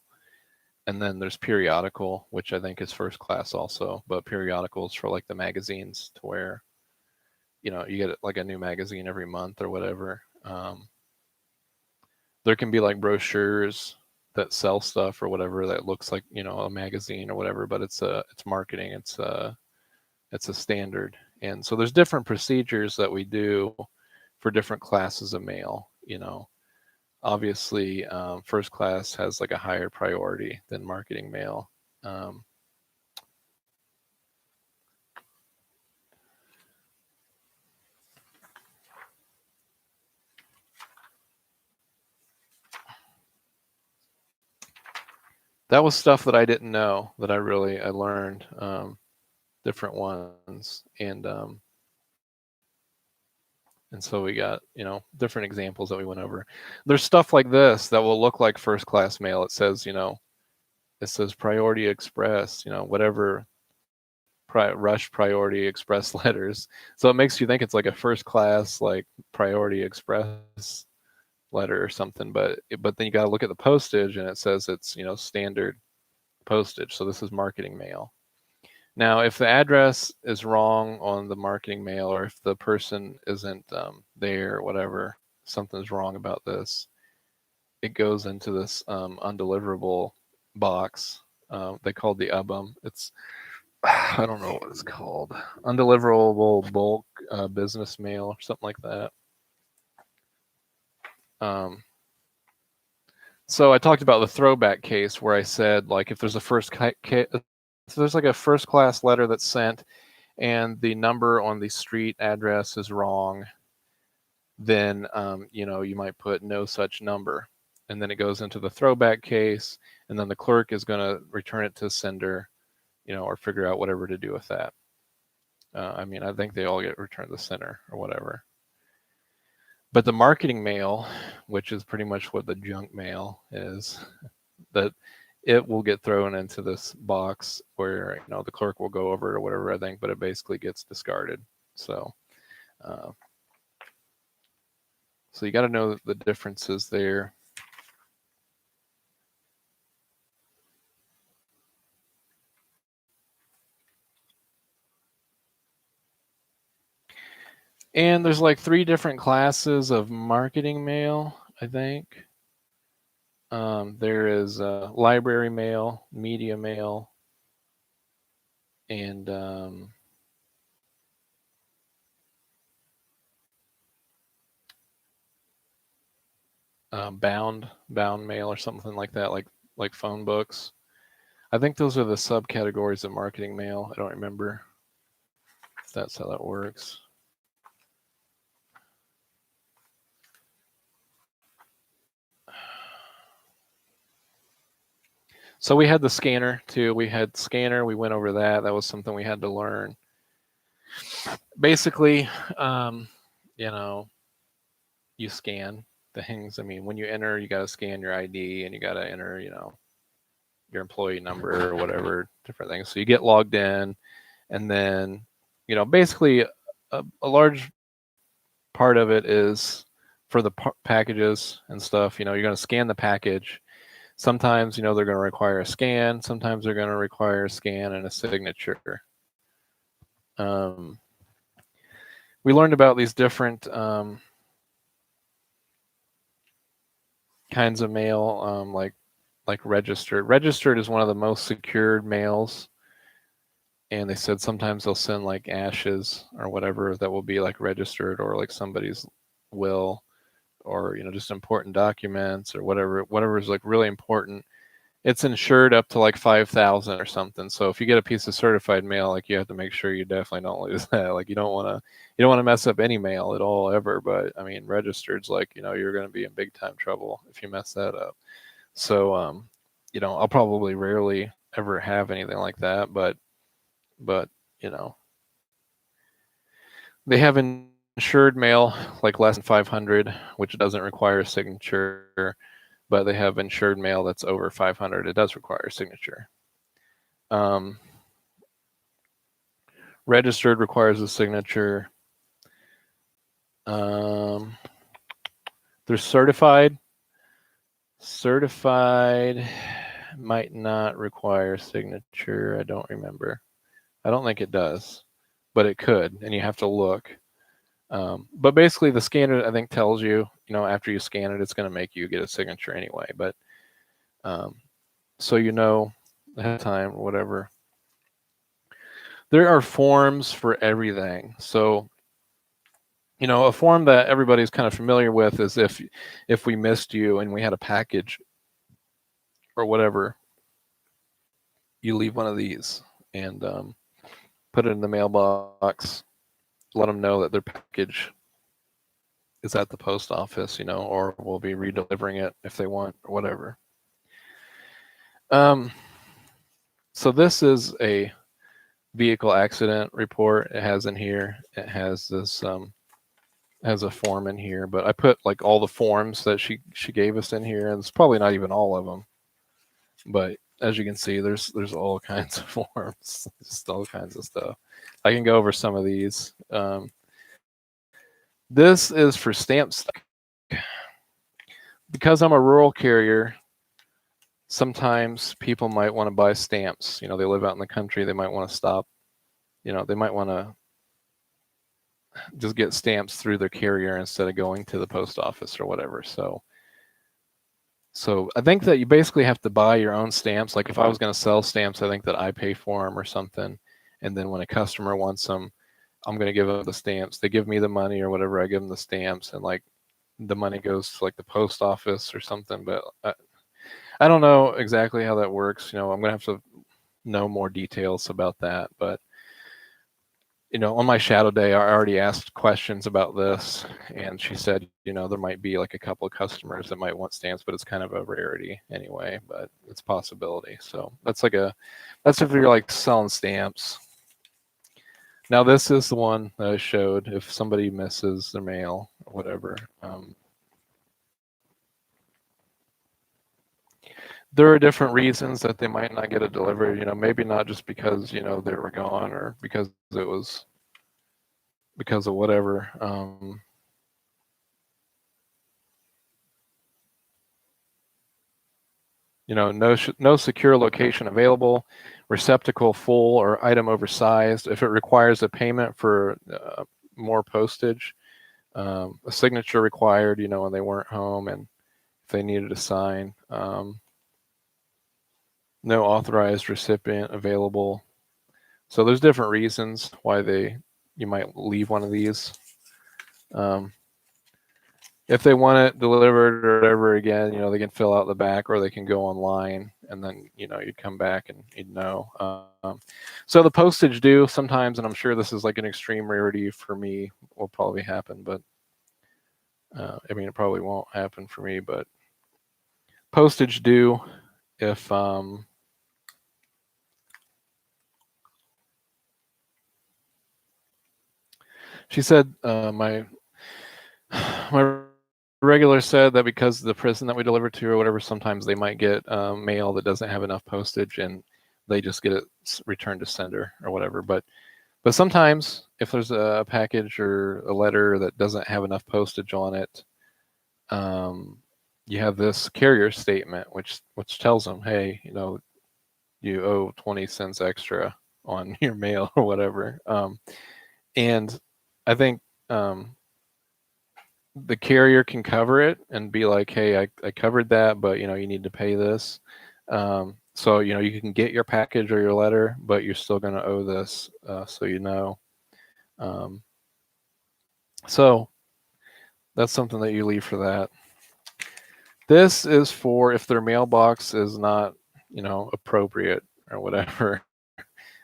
And then there's periodical, which I think is first class also, but periodicals for like the magazines to where, you get like a new magazine every month or whatever. There can be like brochures that sell stuff or whatever that looks like, a magazine or whatever, but it's marketing. It's a standard. And so there's different procedures that we do for different classes of mail. Obviously, first class has like a higher priority than marketing mail. That was stuff that I didn't know that I learned, different ones. And so we got, different examples that we went over. There's stuff like this that will look like first class mail. It says priority express, whatever, rush priority express letters. So it makes you think it's like a first class, like priority express letter or something. But then you got to look at the postage and it says it's, standard postage. So this is marketing mail. Now, if the address is wrong on the marketing mail, or if the person isn't there, or whatever, something's wrong about this, it goes into this undeliverable box. They called the UBM. It's I don't know what it's called, undeliverable bulk business mail or something like that. So I talked about the throwback case where I said, like, if there's a if there's like a first class letter that's sent and the number on the street address is wrong, then you might put no such number, and then it goes into the throwback case, and then the clerk is going to return it to sender, or figure out whatever to do with that. I think they all get returned to sender or whatever. But the marketing mail, which is pretty much what the junk mail is, that it will get thrown into this box where the clerk will go over it or whatever, I think, but it basically gets discarded. So you got to know the differences there. And there's like 3 different classes of marketing mail, I think. There is library mail, media mail, and bound mail or something like that, like phone books. I think those are the subcategories of marketing mail. I don't remember if that's how that works. So we had the scanner too. We had scanner. We went over that. That was something we had to learn. Basically, you scan things. When you enter, you got to scan your ID and you got to enter, your employee number or whatever, different things. So you get logged in, and then, basically a large part of it is for the packages and stuff. You're going to scan the package. Sometimes, they're going to require a scan. Sometimes they're going to require a scan and a signature. We learned about these different kinds of mail, like registered. Registered is one of the most secured mails. And they said sometimes they'll send like ashes or whatever that will be like registered, or like somebody's will, or just important documents or whatever is like really important. It's insured up to like 5,000 or something. So if you get a piece of certified mail, like, you have to make sure you definitely don't lose that. Like, you don't want to mess up any mail at all ever. But registered's like, you're going to be in big time trouble if you mess that up. So I'll probably rarely ever have anything like that, but they have insured mail like less than 500, which doesn't require a signature, but they have insured mail that's over 500. It does require a signature. Registered requires a signature. There's certified. Certified might not require signature. I don't remember. I don't think it does, but it could, and you have to look. But basically, the scanner I think tells you, after you scan it, it's going to make you get a signature anyway. But um, so ahead of time or whatever. There are forms for everything. So a form that everybody's kind of familiar with is if we missed you and we had a package or whatever, you leave one of these and put it in the mailbox. Let them know that their package is at the post office, or we'll be redelivering it if they want or whatever. So this is a vehicle accident report. It has in here. It has this has a form in here, but I put like all the forms that she gave us in here, and it's probably not even all of them. But as you can see, there's all kinds of forms, just all kinds of stuff. I can go over some of these. This is for stamp stock. Because I'm a rural carrier, sometimes people might want to buy stamps. They live out in the country. They might want to stop. They might want to just get stamps through their carrier instead of going to the post office or whatever. So I think that you basically have to buy your own stamps. Like if I was going to sell stamps, I think that I pay for them or something. And then when a customer wants them, I'm going to give them the stamps. They give me the money or whatever. I give them the stamps, and like the money goes to like the post office or something. But I don't know exactly how that works. I'm going to have to know more details about that. But on my shadow day, I already asked questions about this, and she said, there might be like a couple of customers that might want stamps, but it's kind of a rarity anyway, but it's a possibility. So that's if you're like selling stamps. Now this is the one that I showed if somebody misses their mail or whatever. There are different reasons that they might not get it delivered, maybe not just because, they were gone or because it was because of whatever. No secure location available, receptacle full or item oversized. If it requires a payment for more postage, a signature required, when they weren't home and if they needed a sign. No authorized recipient available. So there's different reasons why you might leave one of these. If they want it delivered or whatever, again, they can fill out the back or they can go online and then, you'd come back and you'd know. So the postage due sometimes, and I'm sure this is like an extreme rarity for me, will probably happen, but it probably won't happen for me, but postage due if she said my regular said that because the prison that we deliver to or whatever, sometimes they might get mail that doesn't have enough postage and they just get it returned to sender or whatever. But sometimes if there's a package or a letter that doesn't have enough postage on it, you have this carrier statement which tells them, hey, you owe 20 cents extra on your mail or whatever. And I think the carrier can cover it and be like, hey, I covered that, but you need to pay this. So you can get your package or your letter, but you're still going to owe this. So so that's something that you leave for that. This is for if their mailbox is not appropriate or whatever.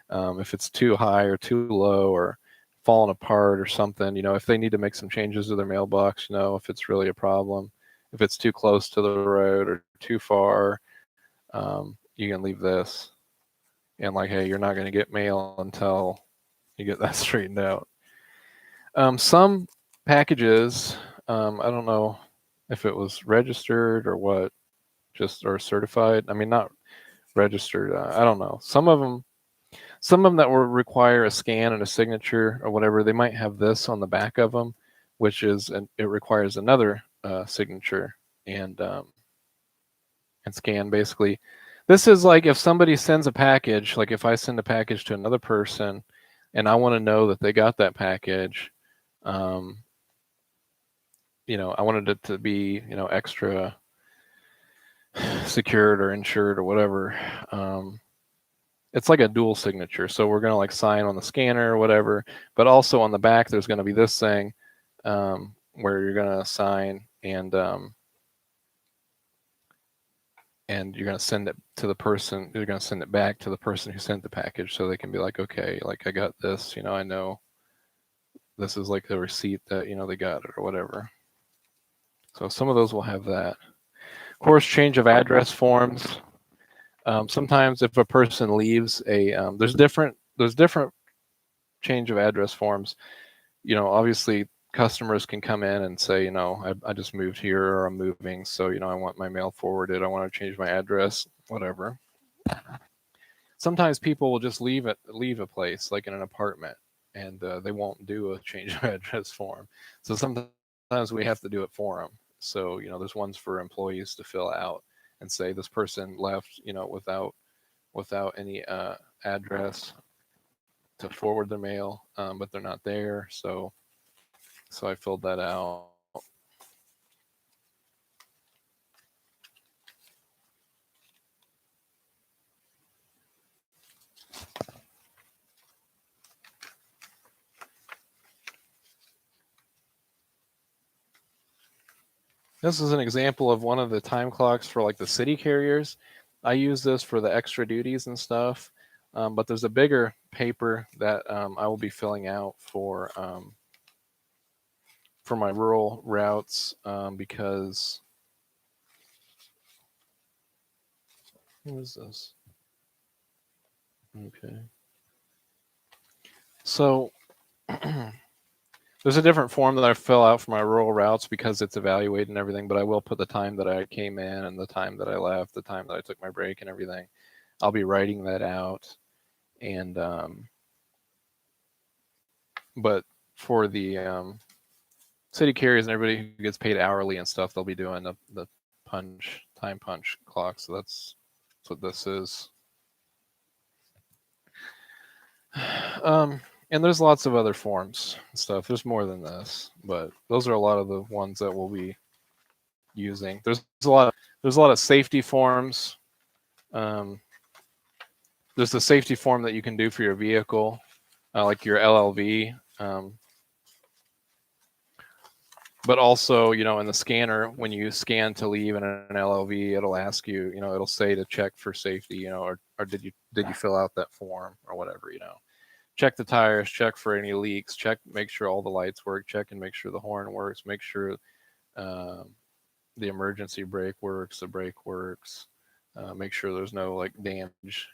If it's too high or too low or falling apart or something, if they need to make some changes to their mailbox, if it's really a problem, if it's too close to the road or too far, you can leave this. And like, hey, you're not going to get mail until you get that straightened out. Some packages, I don't know if it was registered or what, or certified. Not registered. I don't know. Some of them that will require a scan and a signature or whatever, they might have this on the back of them, which is, and it requires another signature and scan basically. This is like if somebody sends a package, like if I send a package to another person and I want to know that they got that package, um, I wanted it to be, extra secured or insured or whatever. Um, it's like a dual signature. So we're going to like sign on the scanner or whatever, but also on the back, there's going to be this thing where you're going to sign and you're going to send it to the person, you're going to send it back to the person who sent the package so they can be like, okay, like I got this, I know this is like the receipt that, they got it or whatever. So some of those will have that. Of course, change of address forms. Sometimes if a person leaves there's different change of address forms. Obviously customers can come in and say, I just moved here or I'm moving, so I want my mail forwarded. I want to change my address, whatever. Sometimes people will just leave a place like in an apartment, and they won't do a change of address form. So sometimes we have to do it for them. So there's ones for employees to fill out and say this person left, without any address to forward their mail, but they're not there. So I filled that out. This is an example of one of the time clocks for like the city carriers. I use this for the extra duties and stuff, but there's a bigger paper that I will be filling out for my rural routes because what is this? Okay, so there's a different form that I fill out for my rural routes because it's evaluated and everything, but I will put the time that I came in and the time that I left, the time that I took my break and everything. I'll be writing that out. And but for the city carriers and everybody who gets paid hourly and stuff, they'll be doing the time punch clock. So that's what this is. And there's lots of other forms and stuff. There's more than this, but those are a lot of the ones that we'll be using. There's a lot of safety forms. Um, there's the safety form that you can do for your vehicle, like your LLV. But also, in the scanner, when you scan to leave in an LLV, it'll ask you, it'll say to check for safety, or did you fill out that form or whatever, check the tires, check for any leaks, make sure all the lights work, check and make sure the horn works, make sure um, the emergency brake works, the brake works, make sure there's no like damage,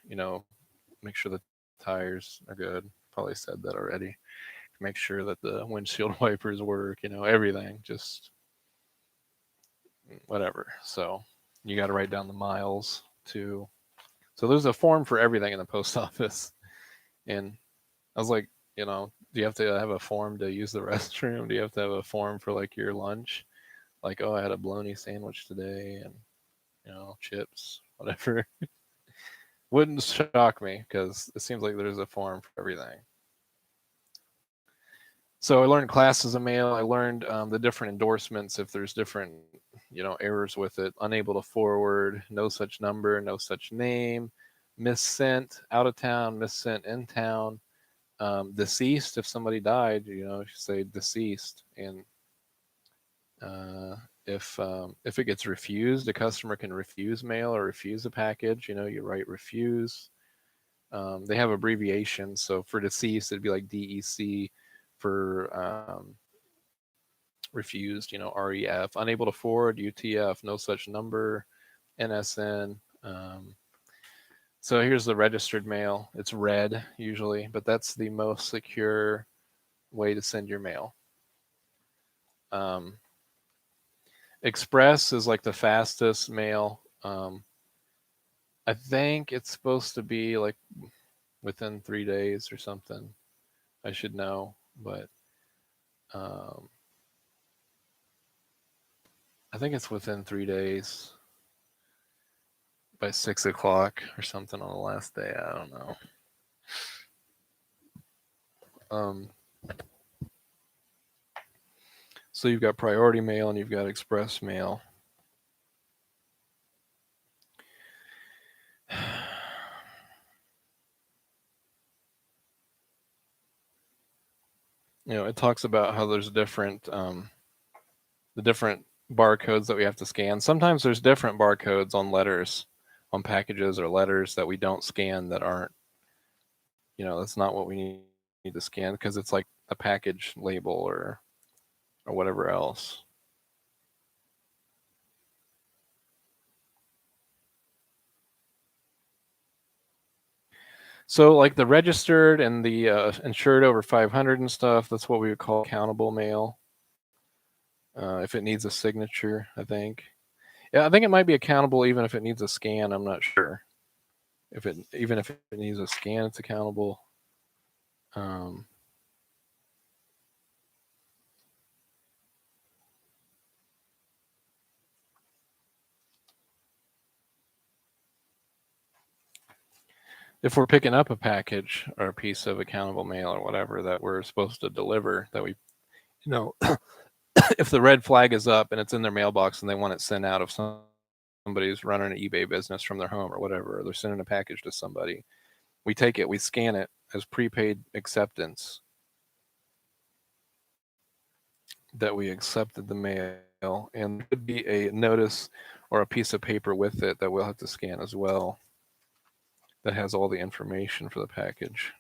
make sure the tires are good. Probably said that already. Make sure that the windshield wipers work, everything, just whatever. So you got to write down the miles too. So there's a form for everything in the post office. And I was like, do you have to have a form to use the restroom? Do you have to have a form for like your lunch? Like, oh, I had a bologna sandwich today and, chips, whatever. Wouldn't shock me because it seems like there's a form for everything. So I learned classes of mail. I learned the different endorsements if there's different, errors with it. Unable to forward, no such number, no such name, missent out of town, missent in town, deceased if somebody died. You say deceased, and uh, if it gets refused, a customer can refuse mail or refuse a package. You write refuse. They have abbreviations. So for deceased, it'd be like DEC. For refused, REF, unable to forward, UTF, no such number, NSN. So here's the registered mail. It's red usually, but that's the most secure way to send your mail. Um, Express is like the fastest mail. I think it's supposed to be like within 3 days or something. I should know, but um, I think it's within 3 days. by 6 o'clock or something on the last day. I don't know. Um, so you've got priority mail and you've got express mail. It talks about how there's the different barcodes that we have to scan. Sometimes there's different barcodes on letters, on packages or letters that we don't scan that aren't, that's not what we need to scan because it's like a package label or whatever else. So like the registered and the insured over 500 and stuff, that's what we would call countable mail. If it needs a signature, I think. Yeah, I think it might be accountable even if it needs a scan. I'm not sure. Even if it needs a scan, it's accountable. Um, if we're picking up a package or a piece of accountable mail or whatever that we're supposed to deliver, that we, you know, if the red flag is up and it's in their mailbox and they want it sent out, if somebody's running an eBay business from their home or whatever, or they're sending a package to somebody, we take it, we scan it as prepaid acceptance that we accepted the mail, and there could be a notice or a piece of paper with it that we'll have to scan as well that has all the information for the package.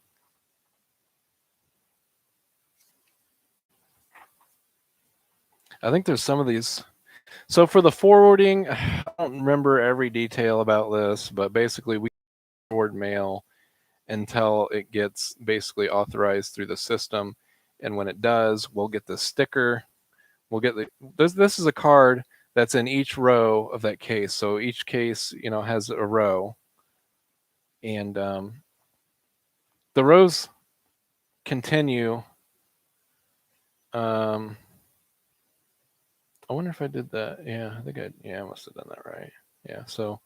I think there's some of these. So for the forwarding, I don't remember every detail about this, but basically we forward mail until it gets basically authorized through the system. And when it does, we'll get the sticker. We'll get this is a card that's in each row of that case. So each case, has a row, and the rows continue. I wonder if I did that. Yeah, I must have done that right. Yeah. So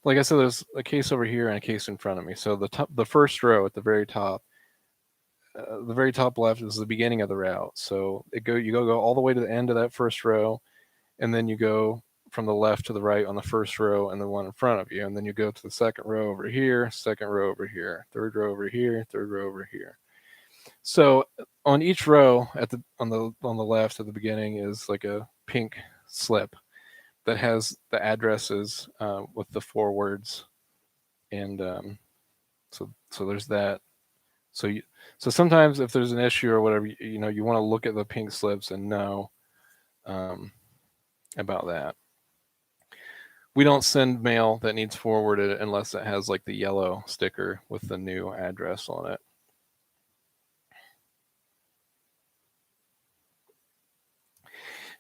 like I said, there's a case over here and a case in front of me. So the first row at the very top left is the beginning of the route. So you go all the way to the end of that first row, and then you go from the left to the right on the first row and the one in front of you, and then you go to the second row over here, second row over here, third row over here, third row over here. So on each row on the left at the beginning is like a pink slip that has the addresses with the forwards, and so there's that. So sometimes if there's an issue or whatever, you want to look at the pink slips and know um, about that. We don't send mail that needs forwarded unless it has like the yellow sticker with the new address on it.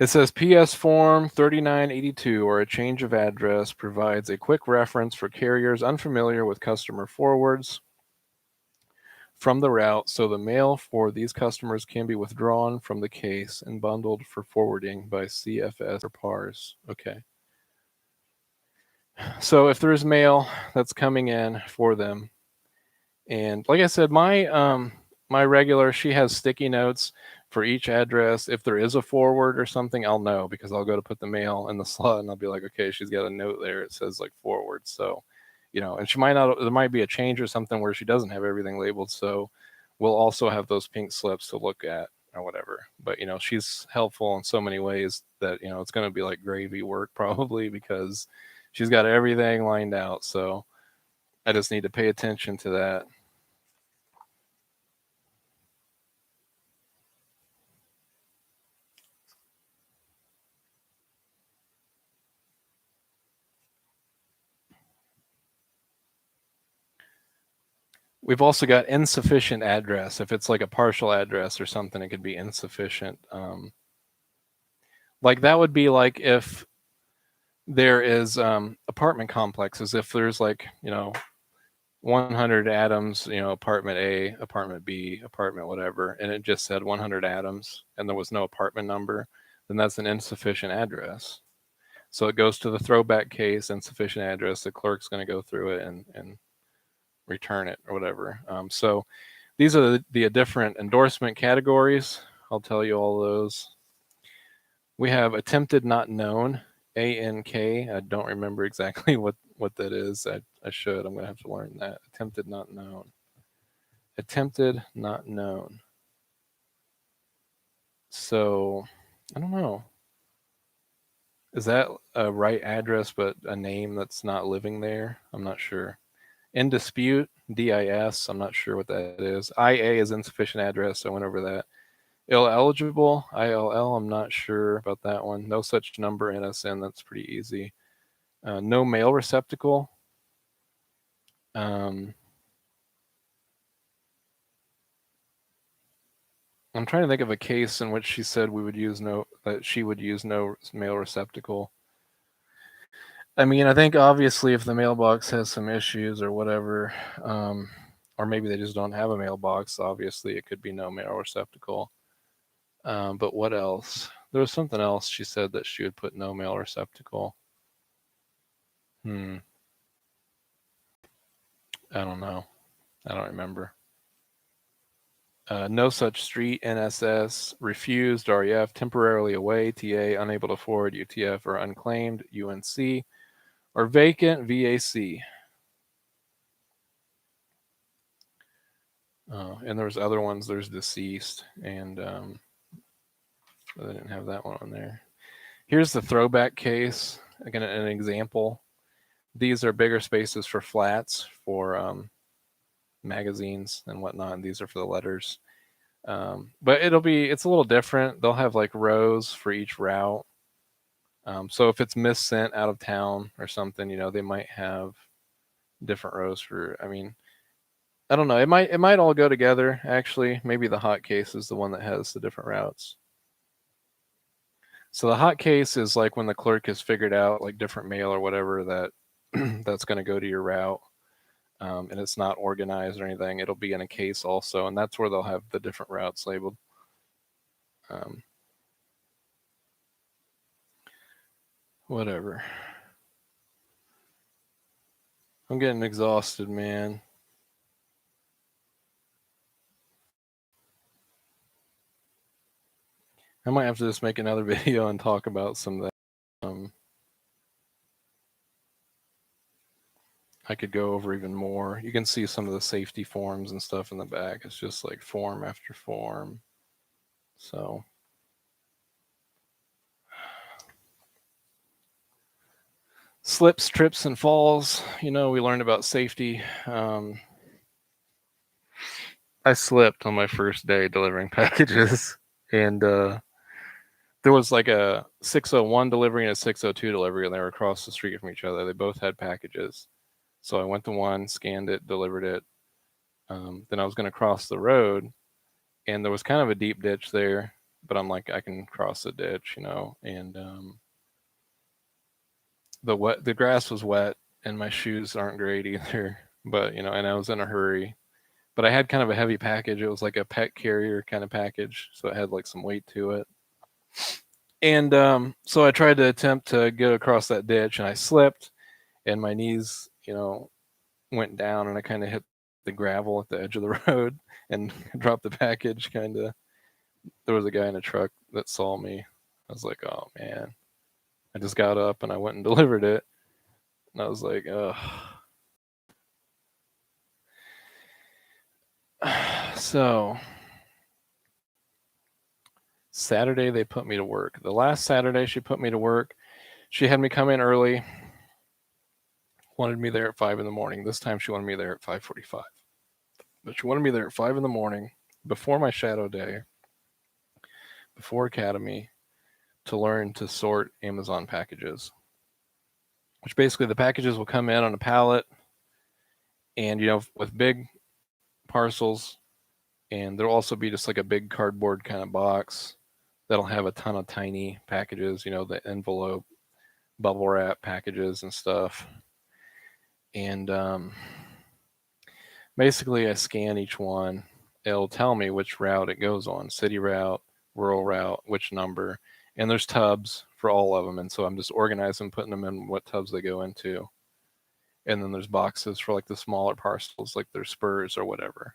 It says PS Form 3982 or a change of address provides a quick reference for carriers unfamiliar with customer forwards from the route, so the mail for these customers can be withdrawn from the case and bundled for forwarding by CFS or PARS. Okay. So if there's mail that's coming in for them, and like I said, my regular, she has sticky notes for each address. If there is a forward or something, I'll know because I'll go to put the mail in the slot and I'll be like, okay, she's got a note there. It says like forward. So, and she might not, there might be a change or something where she doesn't have everything labeled. So we'll also have those pink slips to look at or whatever. But, she's helpful in so many ways that, it's going to be like gravy work probably because she's got everything lined out. So I just need to pay attention to that. We've also got insufficient address. If it's like a partial address or something, it could be insufficient. Like that would be like if there is apartment complexes. If there's like 100 Adams, apartment A, apartment B, apartment whatever, and it just said 100 Adams, and there was no apartment number, then that's an insufficient address. So it goes to the throwback case, insufficient address. The clerk's going to go through it and return it or whatever. So these are the different endorsement categories. I'll tell you all those. We have attempted not known, ANK. I don't remember exactly what that is. I should. I'm going to have to learn that. Attempted not known. Attempted not known. So I don't know. Is that a right address but a name that's not living there? I'm not sure. In dispute, DIS. I'm not sure what that is. IA is insufficient address. I went over that. Ill eligible, ILL. I'm not sure about that one. No such number, NSN. That's pretty easy. No mail receptacle. I'm trying to think of a case in which she said she would use no mail receptacle. I mean, I think obviously if the mailbox has some issues or whatever, or maybe they just don't have a mailbox, obviously it could be no mail receptacle. But what else? There was something else she said that she would put no mail receptacle. I don't know. I don't remember. No such street, NSS, refused, REF, temporarily away, TA, unable to forward, UTF, or unclaimed, UNC, or vacant, VAC. And there's other ones. There's deceased, and I didn't have that one on there. Here's the throwback case. Again, an example. These are bigger spaces for flats for magazines and whatnot. And these are for the letters. But it's a little different. They'll have like rows for each route. So if it's missent out of town or something, they might have different rows for. I mean, I don't know. It might all go together. Actually, maybe the hot case is the one that has the different routes. So the hot case is like when the clerk has figured out like different mail or whatever that that's going to go to your route, and it's not organized or anything. It'll be in a case also, and that's where they'll have the different routes labeled. Whatever. I'm getting exhausted, man. I might have to just make another video and talk about some of that. I could go over even more. You can see some of the safety forms and stuff in the back. It's just like form after form. So slips, trips, and falls. We learned about safety. I slipped on my first day delivering packages, and there was like a 601 delivery and a 602 delivery, and they were across the street from each other. They both had packages. So I went to one, scanned it, delivered it. Then I was going to cross the road, and there was kind of a deep ditch there, but I'm like, I can cross the ditch, and the grass was wet, and my shoes aren't great either. But and I was in a hurry. But I had kind of a heavy package. It was like a pet carrier kind of package, so it had like some weight to it. And so I tried to attempt to get across that ditch, and I slipped, and my knees, went down, and I kind of hit the gravel at the edge of the road and dropped the package. Kind of. There was a guy in a truck that saw me. I was like, oh man. I just got up and I went and delivered it, and I was like, ugh. So Saturday they put me to work. The last Saturday she put me to work. She had me come in early. Wanted me there at 5 a.m. This time she wanted me there at 5:45. But she wanted me there at 5 a.m. before my shadow day, before Academy, to learn to sort Amazon packages. Which basically the packages will come in on a pallet, and with big parcels, and there'll also be just like a big cardboard kind of box that'll have a ton of tiny packages, the envelope, bubble wrap packages and stuff. And basically I scan each one. It'll tell me which route it goes on, city route, rural route, which number, and there's tubs for all of them, and so I'm just organizing, putting them in what tubs they go into, and then there's boxes for like the smaller parcels, like their spurs or whatever.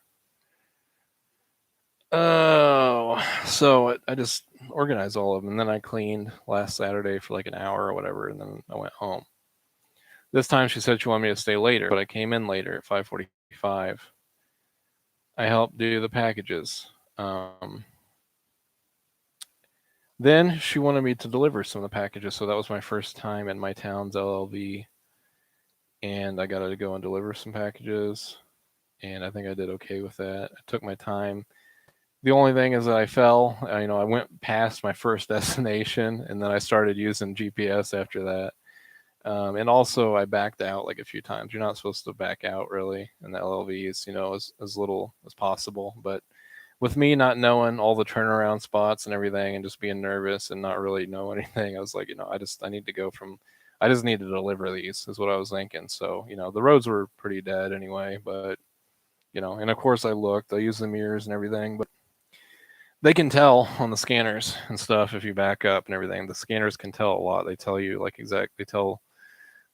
Oh, so I just organized all of them, and then I cleaned last Saturday for like an hour or whatever, and then I went home. This time she said she wanted me to stay later, but I came in later at 5:45. I helped do the packages. Then she wanted me to deliver some of the packages, so that was my first time in my town's LLV, and I got to go and deliver some packages, and I think I did okay with that. I took my time. The only thing is that I fell. I went past my first destination, and then I started using GPS after that. And also, I backed out like a few times. You're not supposed to back out really in the LLVs, as little as possible. But with me not knowing all the turnaround spots and everything, and just being nervous and not really know anything, I was like, I need to go from. I just need to deliver these, is what I was thinking. So, the roads were pretty dead anyway, but and of course I looked. I used the mirrors and everything, but they can tell on the scanners and stuff if you back up and everything. The scanners can tell a lot. They tell you like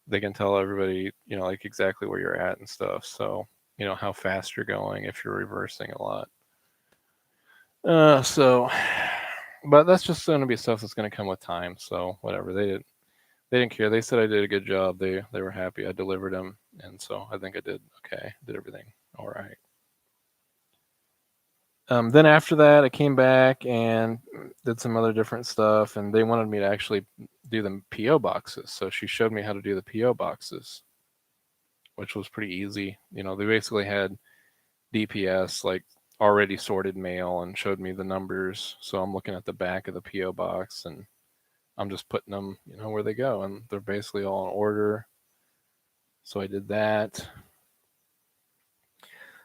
they can tell everybody, like exactly where you're at and stuff. So, how fast you're going if you're reversing a lot. So, but that's just going to be stuff that's going to come with time. So whatever, they didn't care. They said I did a good job. They were happy. I delivered them, and so I think I did okay. Did everything all right. Then after that, I came back and did some other different stuff, and they wanted me to actually do the PO boxes. So she showed me how to do the PO boxes, which was pretty easy. They basically had DPS, like already sorted mail, and showed me the numbers. So I'm looking at the back of the PO box, and I'm just putting them, where they go, and they're basically all in order. So I did that.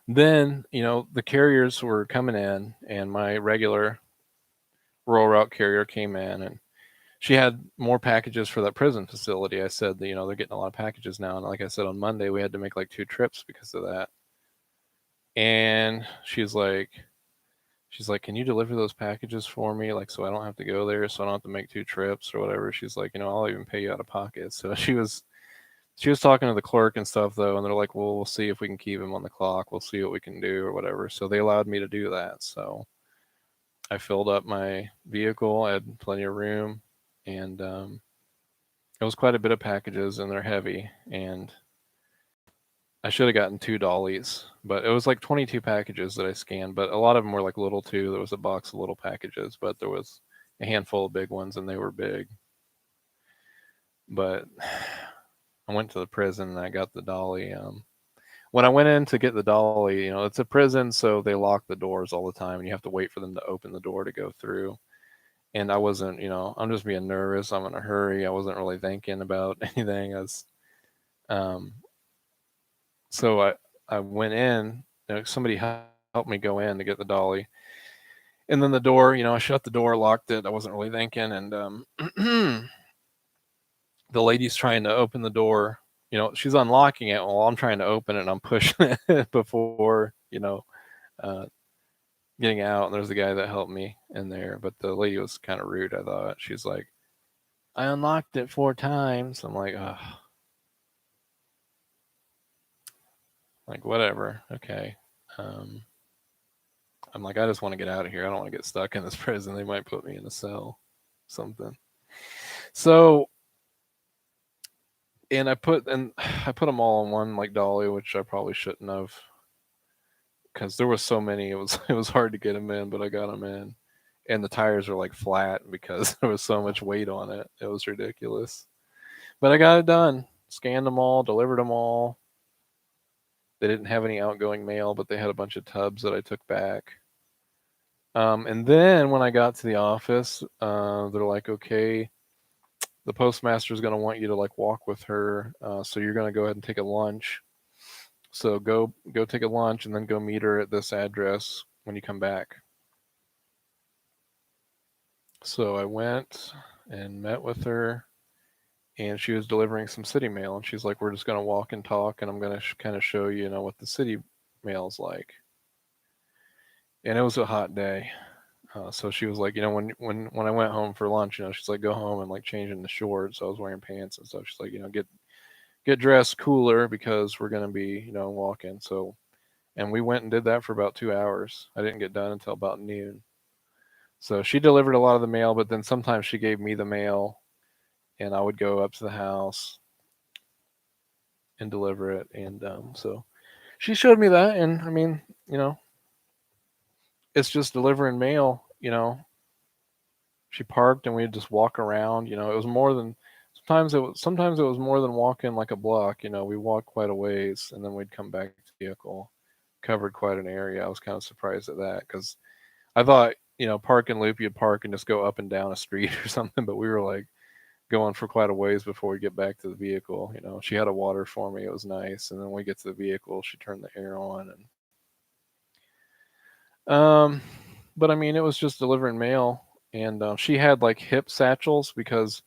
Then, the carriers were coming in, and my regular rural route carrier came in, and she had more packages for that prison facility. I said that, they're getting a lot of packages now. And like I said, on Monday, we had to make like 2 trips because of that. And she's like, can you deliver those packages for me? Like, so I don't have to go there, so I don't have to make 2 trips or whatever. She's like, I'll even pay you out of pocket. So she was talking to the clerk and stuff though, and they're like, well, we'll see if we can keep him on the clock. We'll see what we can do or whatever. So they allowed me to do that. So I filled up my vehicle. I had plenty of room, and it was quite a bit of packages, and they're heavy. And I should have gotten 2 dollies, but it was like 22 packages that I scanned. But a lot of them were like little too. There was a box of little packages, but there was a handful of big ones, and they were big. But I went to the prison and I got the dolly. When I went in to get the dolly, it's a prison, so they lock the doors all the time, and you have to wait for them to open the door to go through. And I wasn't, I'm just being nervous. I'm in a hurry. I wasn't really thinking about anything. Um, so I went in. Somebody helped me go in to get the dolly, and then the door, I shut the door, locked it. I wasn't really thinking, and the lady's trying to open the door. She's unlocking it while I'm trying to open it, and I'm pushing it before, uh, getting out. And there's the guy that helped me in there, but the lady was kind of rude. I thought she's like, I unlocked it 4 times. I'm like, oh, like whatever, okay. Um, I'm like, I just want to get out of here. I don't want to get stuck in this prison. They might put me in a cell, something. So, and I put them all in one like dolly, which I probably shouldn't have, because there was so many. It was hard to get them in, but I got them in, and the tires are like flat because there was so much weight on it. It was ridiculous, but I got it done. Scanned them all, delivered them all. They didn't have any outgoing mail, but they had a bunch of tubs that I took back. And then when I got to the office, they're like, okay, the postmaster is going to want you to like walk with her. So you're going to go ahead and take a lunch. So go take a lunch and then go meet her at this address when you come back. So I went and met with her, and she was delivering some city mail. And she's like, we're just going to walk and talk, and I'm going to kind of show you, what the city mail's like. And it was a hot day. So she was like, when I went home for lunch, she's like, go home and like change into shorts. So I was wearing pants and stuff. She's like, get dressed cooler because we're gonna be, walking. So, and we went and did that for about 2 hours. I didn't get done until about noon. So she delivered a lot of the mail, but then sometimes she gave me the mail, and I would go up to the house and deliver it. And so she showed me that, and I mean, it's just delivering mail. She parked and we'd just walk around. It was more than sometimes it was more than walking like a block. We walked quite a ways and then we'd come back to the vehicle, covered quite an area. I was kind of surprised at that because I thought, park and loop, you'd park and just go up and down a street or something, but we were like going for quite a ways before we get back to the vehicle. She had a water for me. It was nice. And then when we get to the vehicle, she turned the air on um, but I mean, it was just delivering mail, and she had like hip satchels because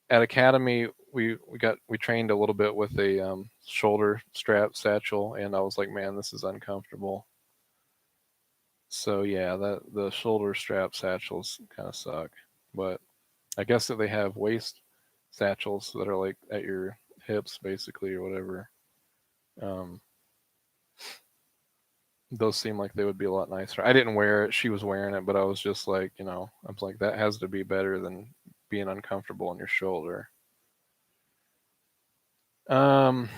at Academy we trained a little bit with a shoulder strap satchel, and I was like, man, this is uncomfortable. So yeah, that the shoulder strap satchels kind of suck, but I guess that they have waist satchels that are like at your hips basically or whatever. Um, those seem like they would be a lot nicer. I didn't wear it. She was wearing it, but I was just like, I was like, that has to be better than being uncomfortable on your shoulder. Um,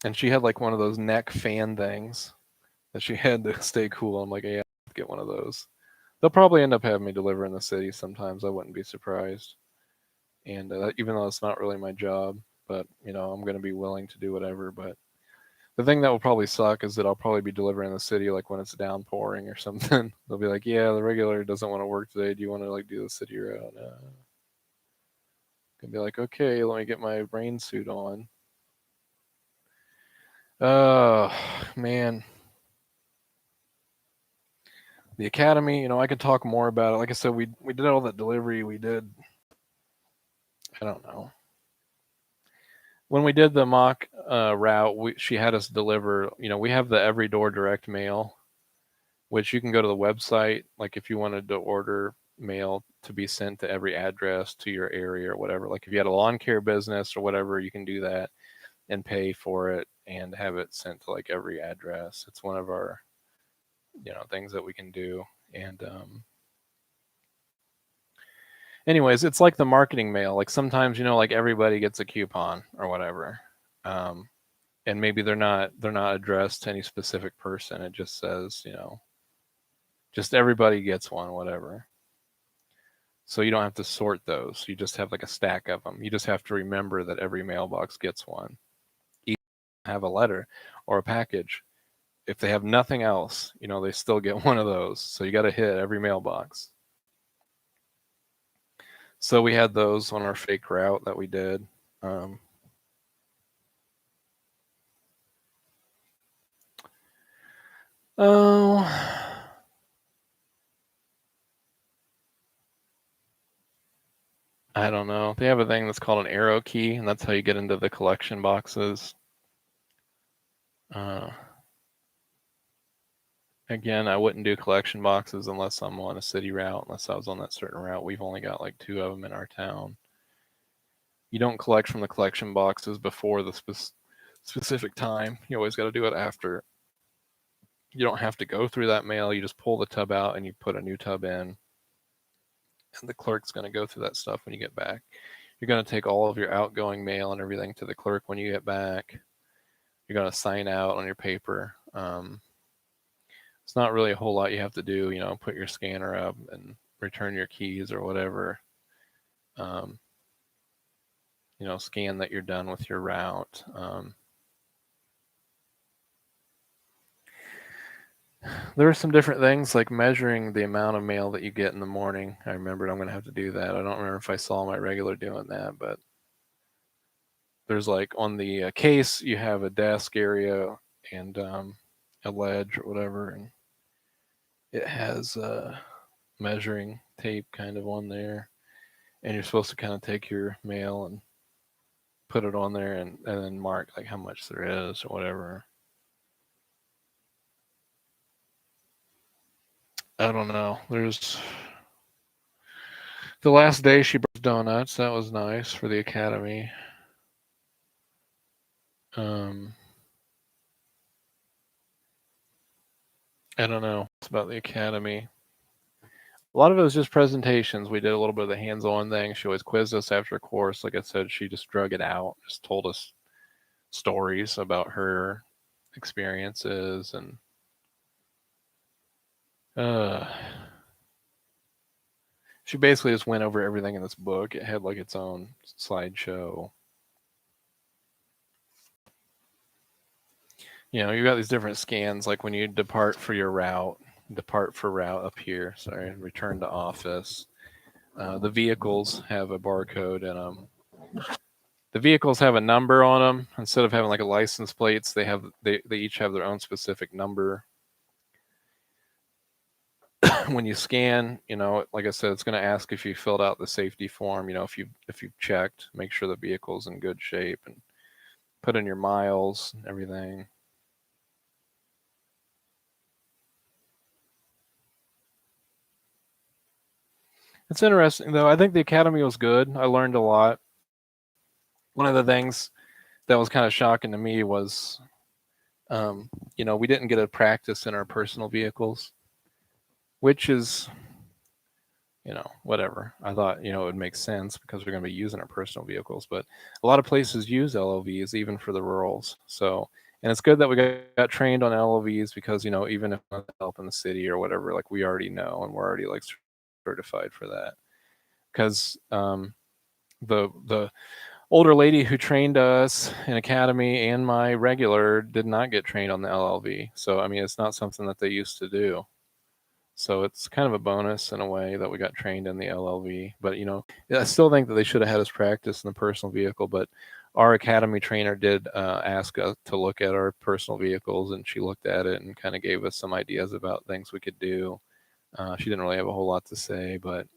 and she had like one of those neck fan things that she had to stay cool. I'm like, yeah, I'll get one of those. They'll probably end up having me deliver in the city sometimes. I wouldn't be surprised. And even though it's not really my job, but I'm going to be willing to do whatever. But the thing that will probably suck is that I'll probably be delivering in the city like when it's downpouring or something. They'll be like, "Yeah, the regular doesn't want to work today. Do you want to like do the city route?" Gonna be like, "Okay, let me get my rain suit on." Oh man, the academy. I could talk more about it. Like I said, we did all that delivery. We did. I don't know. When we did the mock route, she had us deliver. We have the every door direct mail, which you can go to the website. Like if you wanted to order mail to be sent to every address to your area or whatever. Like if you had a lawn care business or whatever, you can do that and pay for it and have it sent to like every address. It's one of our, things that we can do. And anyways, it's like the marketing mail. Like sometimes, like everybody gets a coupon or whatever. Um, and maybe they're not addressed to any specific person. It just says, just everybody gets one, whatever. So you don't have to sort those. You just have like a stack of them. You just have to remember that every mailbox gets one. Even have a letter or a package. If they have nothing else, they still get one of those. So you got to hit every mailbox. So we had those on our fake route that we did. Um, oh, I don't know. They have a thing that's called an arrow key, and that's how you get into the collection boxes. Uh, Again, I wouldn't do collection boxes unless I'm on a city route, unless I was on that certain route. We've only got like 2 of them in our town. You don't collect from the collection boxes before the specific time. You always got to do it after. You don't have to go through that mail. You just pull the tub out and you put a new tub in. And the clerk's going to go through that stuff when you get back. You're going to take all of your outgoing mail and everything to the clerk when you get back. You're going to sign out on your paper. It's not really a whole lot you have to do. Put your scanner up and return your keys or whatever. Um, Scan that you're done with your route. There are some different things like measuring the amount of mail that you get in the morning. I remembered I'm going to have to do that. I don't remember if I saw my regular doing that, but there's like on the case, you have a desk area and a ledge or whatever, and it has measuring tape kind of on there. And you're supposed to kind of take your mail and put it on there and then mark like how much there is or whatever. I don't know. There's the last day she brought donuts. That was nice for the academy. Um, I don't know. It's about the academy. A lot of it was just presentations. We did a little bit of the hands-on thing. She always quizzed us after a course. Like I said, she just drug it out, just told us stories about her experiences and uh she basically just went over everything in this book. It had like its own slideshow. You know, you got these different scans, like when you depart for your route, depart for route up here, sorry, return to office. The vehicles have a barcode in them. The vehicles have a number on them. Instead of having like a license plates, they each have their own specific number. When you scan, you know, like I said, it's going to ask if you filled out the safety form. You know, if you've checked, make sure the vehicle's in good shape and put in your miles and everything. It's interesting though. I think the academy was good. I learned a lot. One of the things that was kind of shocking to me was, you know, we didn't get a practice in our personal vehicles, which is, you know, whatever. I thought, you know, it would make sense because we're going to be using our personal vehicles, but a lot of places use LOVs even for the rurals. So, and it's good that we got trained on LOVs because, you know, even if help in the city or whatever, like we already know and we're already like certified for that. Because the older lady who trained us in academy and my regular did not get trained on the LLV. So, I mean, it's not something that they used to do. So it's kind of a bonus in a way that we got trained in the LLV. But you know, I still think that they should have had us practice in the personal vehicle. But our academy trainer did ask us to look at our personal vehicles, and she looked at it and kind of gave us some ideas about things we could do. She didn't really have a whole lot to say, but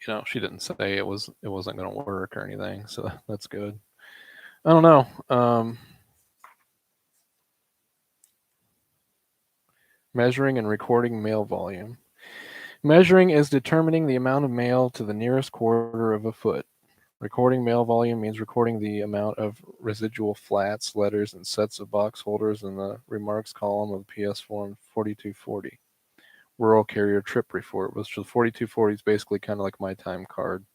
you know, she didn't say it wasn't going to work or anything. So that's good. I don't know. Measuring and recording mail volume. Measuring is determining the amount of mail to the nearest quarter of a foot. Recording mail volume means recording the amount of residual flats, letters, and sets of box holders in the remarks column of PS Form 4240. Rural Carrier Trip Report, which the 4240 is basically kind of like my time card.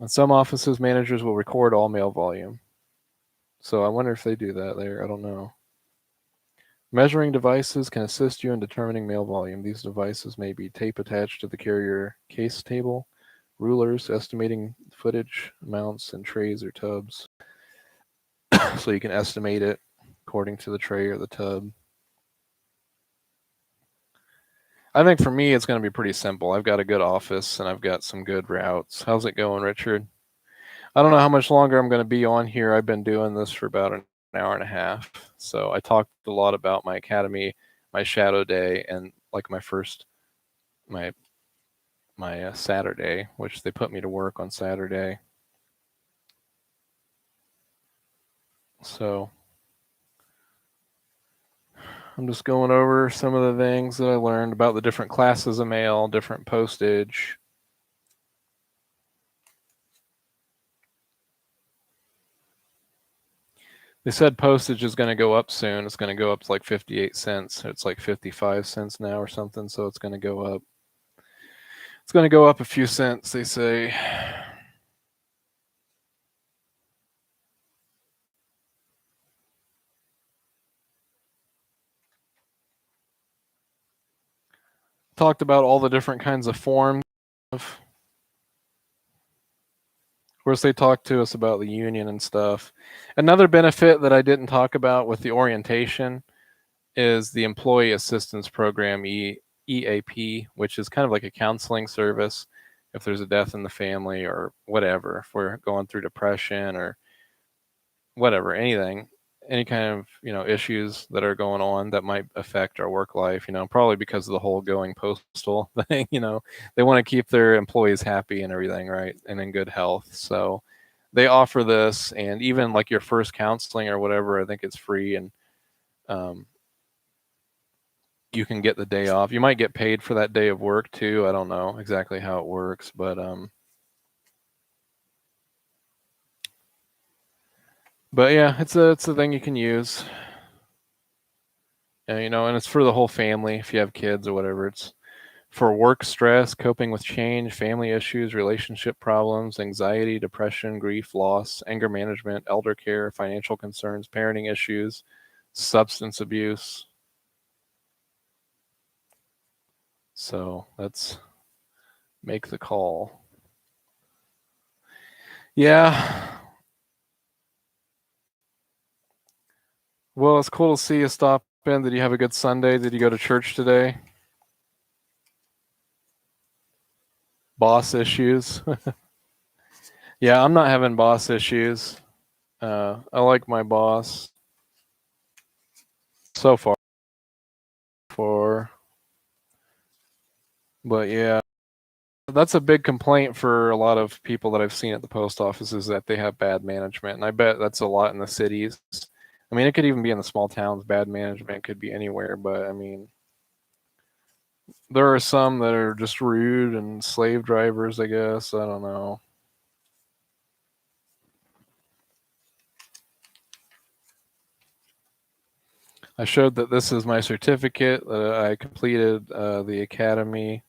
And some offices, managers will record all mail volume. So I wonder if they do that there. I don't know. Measuring devices can assist you in determining mail volume. These devices may be tape attached to the carrier case table, rulers, estimating footage, mounts, and trays or tubs. So you can estimate it according to the tray or the tub. I think for me, it's going to be pretty simple. I've got a good office and I've got some good routes. How's it going, Richard? I don't know how much longer I'm going to be on here. I've been doing this for about an hour and a half. So I talked a lot about my academy, my shadow day, and like my Saturday, which they put me to work on Saturday. So I'm just going over some of the things that I learned about the different classes of mail, different postage. They said postage is going to go up soon. It's going to go up to like 58 cents. It's like 55 cents now or something. So it's going to go up. It's going to go up a few cents, they say. Talked about all the different kinds of forms. Of course, they talked to us about the union and stuff. Another benefit that I didn't talk about with the orientation is the Employee Assistance Program, EAP, which is kind of like a counseling service if there's a death in the family or whatever, if we're going through depression or whatever, anything, any kind of, you know, issues that are going on that might affect our work life, you know, probably because of the whole going postal thing, you know, they want to keep their employees happy and everything, right? And in good health. So they offer this, and even like your first counseling or whatever, I think it's free. And um, you can get the day off. You might get paid for that day of work too. I don't know exactly how it works, but yeah, it's a thing you can use. And, and it's for the whole family if you have kids or whatever. It's for work stress, coping with change, family issues, relationship problems, anxiety, depression, grief, loss, anger management, elder care, financial concerns, parenting issues, substance abuse. So that's make the call. Yeah. Well, it's cool to see you stop in. Did you have a good Sunday? Did you go to church today? Boss issues? Yeah, I'm not having boss issues. I like my boss so far. For, but yeah, that's a big complaint for a lot of people that I've seen at the post office is that they have bad management, and I bet that's a lot in the cities. I mean, it could even be in the small towns. Bad management could be anywhere, but I mean, there are some that are just rude and slave drivers, I guess. I don't know. I showed that this is my certificate that I completed the academy.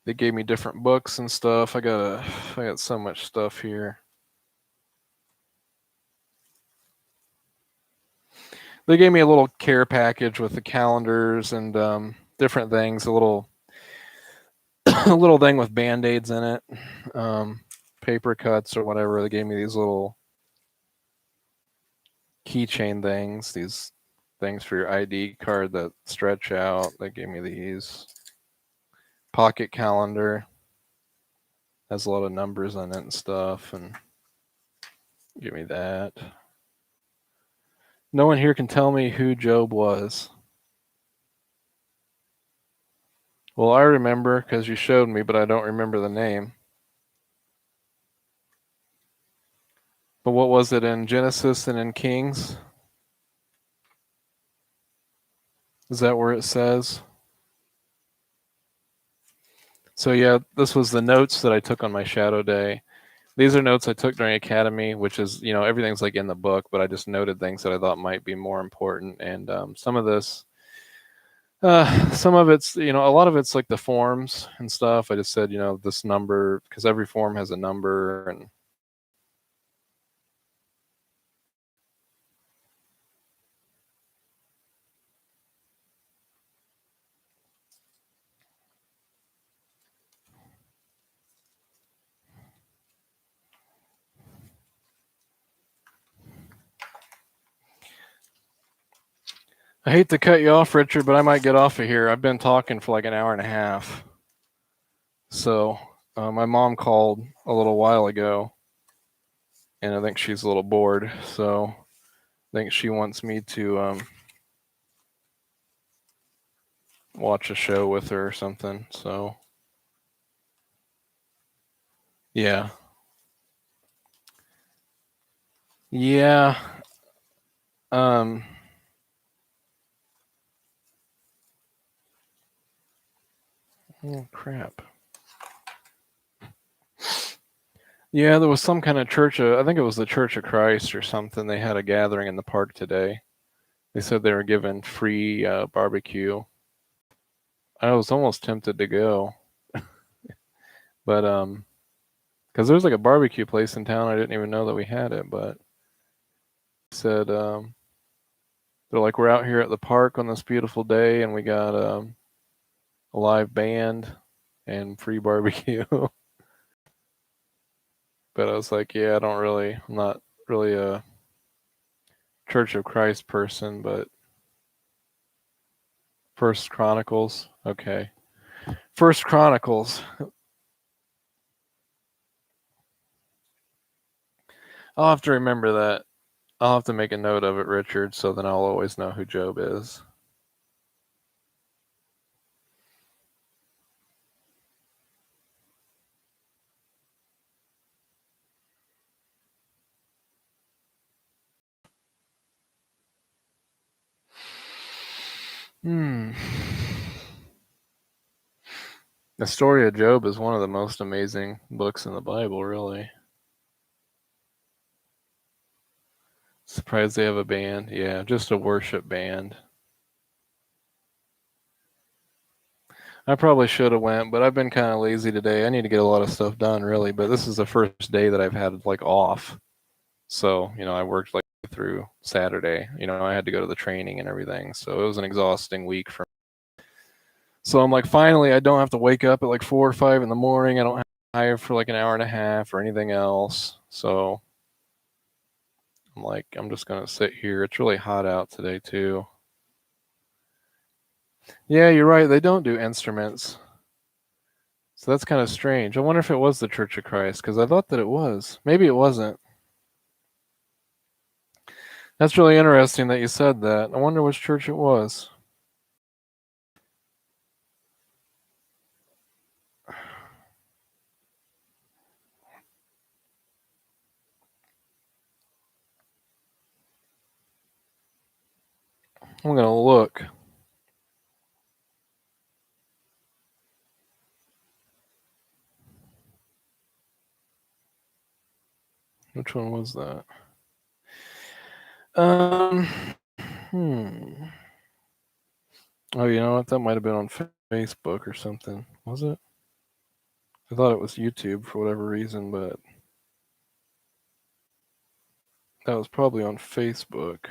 They gave me different books and stuff. I got so much stuff here. They gave me a little care package with the calendars and different things. A little a little thing with band-aids in it, paper cuts or whatever. They gave me these little keychain things, these things for your ID card that stretch out. They gave me these pocket calendar, has a lot of numbers on it and stuff, and give me that. No one here can tell me who Job was. Well, I remember because you showed me, but I don't remember the name. But what was it in Genesis and in Kings? Is that where it says? So yeah, this was the notes that I took on my shadow day. These are notes I took during academy, which is, everything's like in the book, but I just noted things that I thought might be more important. And some of it's, a lot of it's like the forms and stuff. I just said, this number, because every form has a number. And I hate to cut you off, Richard, but I might get off of here. I've been talking for like an hour and a half. So my mom called a little while ago, and I think she's a little bored. So I think she wants me to watch a show with her or something. So yeah, yeah. Um, oh crap. Yeah, there was some kind of church. I think it was the Church of Christ or something. They had a gathering in the park today. They said they were giving free barbecue. I was almost tempted to go, but because there's like a barbecue place in town. I didn't even know that we had it, but said they're like, we're out here at the park on this beautiful day, and we got a live band and free barbecue. But I was like, yeah, I'm not really a Church of Christ person, but First Chronicles, okay. First Chronicles. I'll have to remember that. I'll have to make a note of it, Richard, so then I'll always know who Job is. Hmm. The story of Job is one of the most amazing books in the Bible, really. Surprised they have a band. Yeah, just a worship band. I probably should have went, but I've been kind of lazy today. I need to get a lot of stuff done, really. But this is the first day that I've had like off. So, I worked like through Saturday. I had to go to the training and everything. So it was an exhausting week for me. So I'm like, finally, I don't have to wake up at like 4 or 5 in the morning. I don't have to hire for like an hour and a half or anything else. So I'm like, I'm just going to sit here. It's really hot out today, too. Yeah, you're right. They don't do instruments. So that's kind of strange. I wonder if it was the Church of Christ, because I thought that it was. Maybe it wasn't. That's really interesting that you said that. I wonder which church it was. I'm going to look. Which one was that? Um, hmm. Oh, you know what? That might have been on Facebook or something. Was it? I thought it was YouTube for whatever reason, but that was probably on Facebook.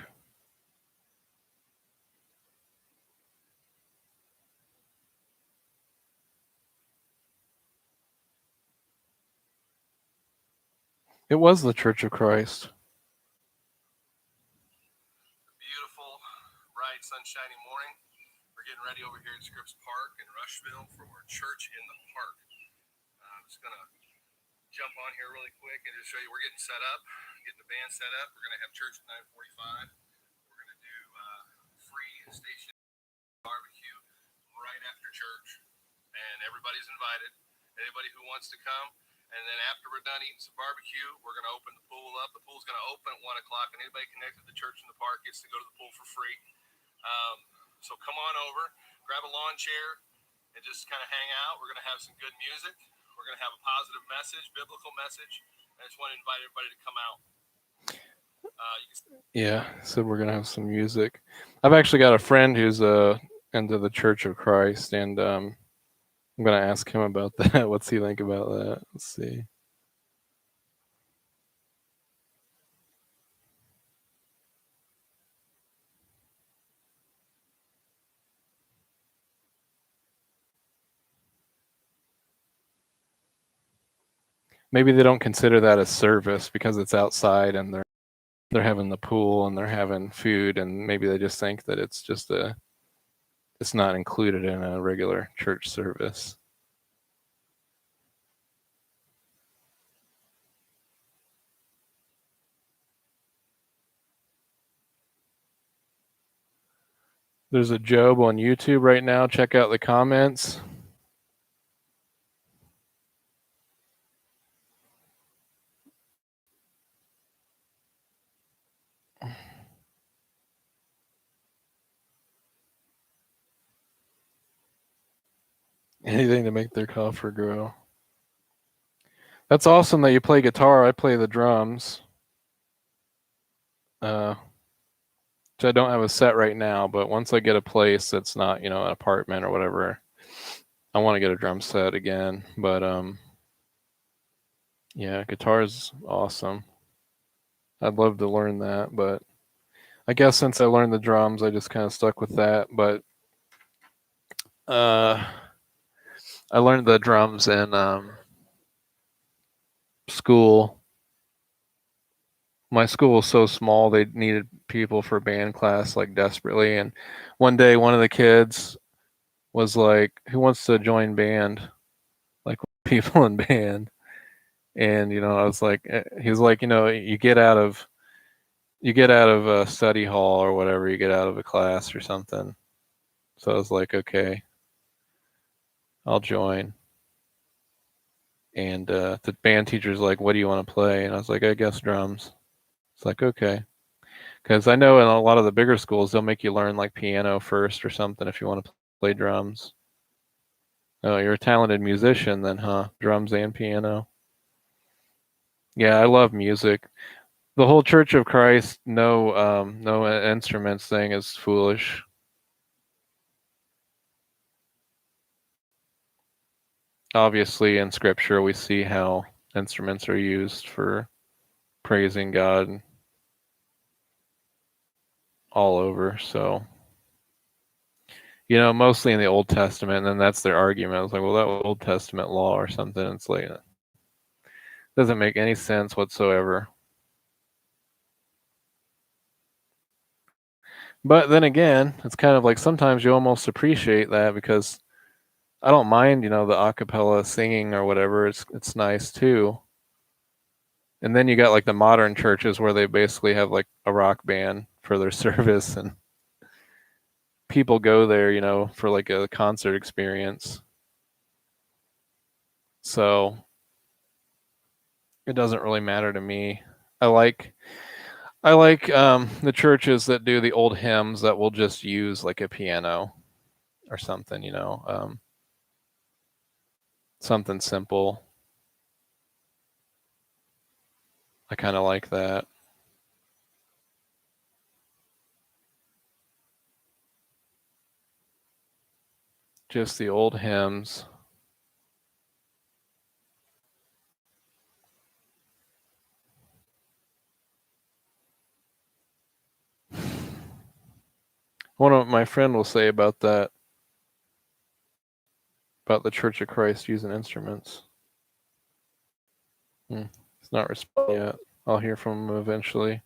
It was the Church of Christ. Beautiful, bright, sunshiny morning. We're getting ready over here at Scripps Park in Rushville for our Church in the Park. I'm just going to jump on here really quick and just show you we're getting set up, getting the band set up. We're going to have church at 9:45. We're going to do free station barbecue right after church, and everybody's invited. Anybody who wants to come. And then after we're done eating some barbecue, we're going to open the pool up. The pool's going to open at 1 o'clock, and anybody connected to the church in the park gets to go to the pool for free. So come on over, grab a lawn chair, and just kind of hang out. We're going to have some good music. We're going to have a positive message, biblical message. I just want to invite everybody to come out. Yeah, so we're going to have some music. I've actually got a friend who's into the Church of Christ, and I'm going to ask him about that. What's he think about that? Let's see. Maybe they don't consider that a service because it's outside and they're having the pool and they're having food, and maybe they just think that it's not included in a regular church service. There's a Job on YouTube right now. Check out the comments. Anything to make their coffer grow. That's awesome that you play guitar. I play the drums. Which I don't have a set right now, but once I get a place that's not, an apartment or whatever, I want to get a drum set again. But yeah, guitar is awesome. I'd love to learn that, but I guess since I learned the drums, I just kind of stuck with that. But I learned the drums in school. My school was so small, they needed people for band class like desperately. And one day, one of the kids was like, "Who wants to join band?" Like people in band. And I was like, he was like, you get out of a study hall or whatever, you get out of a class or something. So I was like, okay, I'll join. And the band teacher's like, what do you want to play? And I was like, I guess drums. It's like, okay. Because I know in a lot of the bigger schools, they'll make you learn like piano first or something if you want to play drums. Oh, you're a talented musician then, huh? Drums and piano. Yeah, I love music. The whole Church of Christ, no instruments thing is foolish. Obviously, in Scripture, we see how instruments are used for praising God all over. So, mostly in the Old Testament, and then that's their argument. It's like, well, that was Old Testament law or something. It's like, it doesn't make any sense whatsoever. But then again, it's kind of like sometimes you almost appreciate that because I don't mind, the acapella singing or whatever. It's nice too. And then you got like the modern churches where they basically have like a rock band for their service and people go there, for like a concert experience. So it doesn't really matter to me. I like the churches that do the old hymns that will just use like a piano or something, something simple. I kind of like that. Just the old hymns. One of my friend will say about that, about the Church of Christ using instruments. It's not responding yet. I'll hear from him eventually.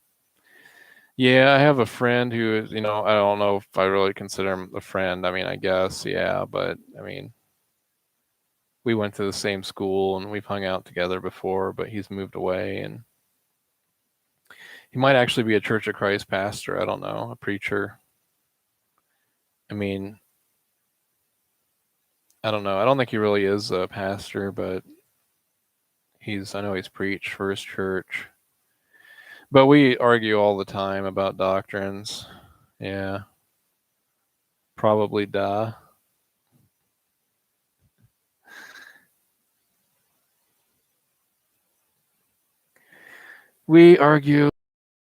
Yeah, I have a friend who is, I don't know if I really consider him a friend. I mean, I guess, yeah, but I mean, we went to the same school and we've hung out together before, but he's moved away and he might actually be a Church of Christ pastor. I don't know, a preacher. I mean, I don't know. I don't think he really is a pastor, but I know he's preached for his church. But we argue all the time about doctrines. Yeah, probably duh. We argue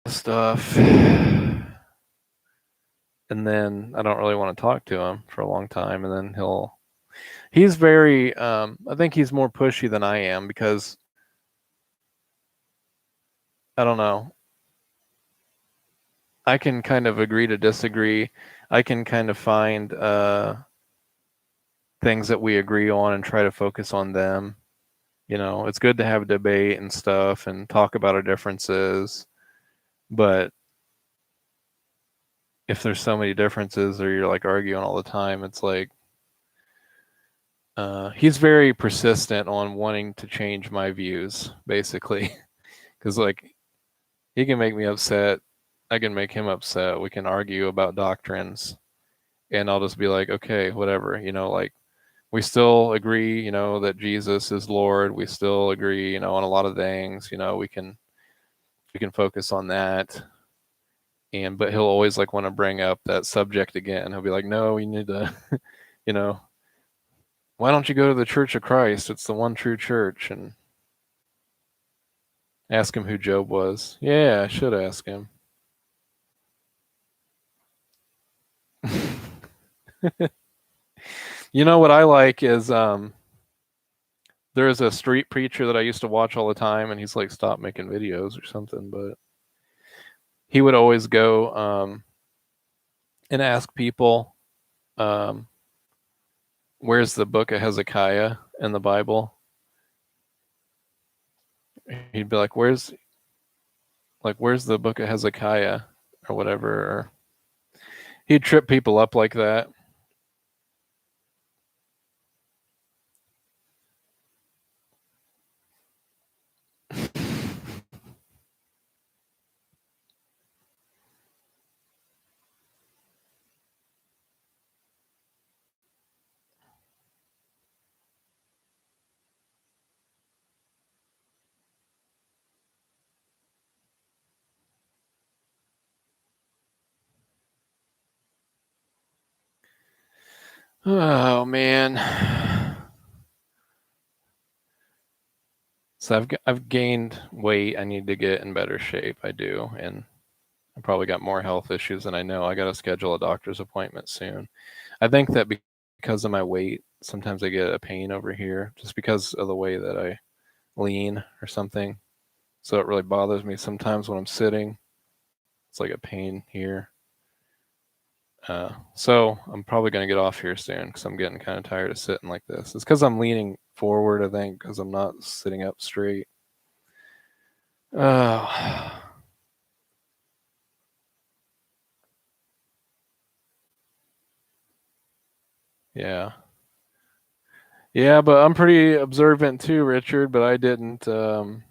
stuff. And then I don't really want to talk to him for a long time. And then he's very, I think he's more pushy than I am because I don't know. I can kind of agree to disagree. I can kind of find things that we agree on and try to focus on them. It's good to have debate and stuff and talk about our differences. But if there's so many differences or you're like arguing all the time, it's like he's very persistent on wanting to change my views, basically. Because like he can make me upset, I can make him upset. We can argue about doctrines, and I'll just be like, okay, whatever. Like we still agree, that Jesus is Lord. We still agree, on a lot of things. We can focus on that. But he'll always like want to bring up that subject again. He'll be like, no, you need to, you know, why don't you go to the Church of Christ? It's the one true church. And ask him who Job was. Yeah, I should ask him. What I like is there's a street preacher that I used to watch all the time, and he's like stopped making videos or something, but he would always go and ask people, um, where's the book of Hezekiah in the Bible? He'd be where's the book of Hezekiah or whatever. Or he'd trip people up like that. Oh man. So I've gained weight. I need to get in better shape. I do, and I probably got more health issues than I know. I got to schedule a doctor's appointment soon. I think that because of my weight, sometimes I get a pain over here just because of the way that I lean or something. So it really bothers me sometimes when I'm sitting. It's like a pain here. So I'm probably going to get off here soon because I'm getting kind of tired of sitting like this. It's because I'm leaning forward, I think, because I'm not sitting up straight. Oh, yeah. Yeah, but I'm pretty observant too, Richard, but I didn't know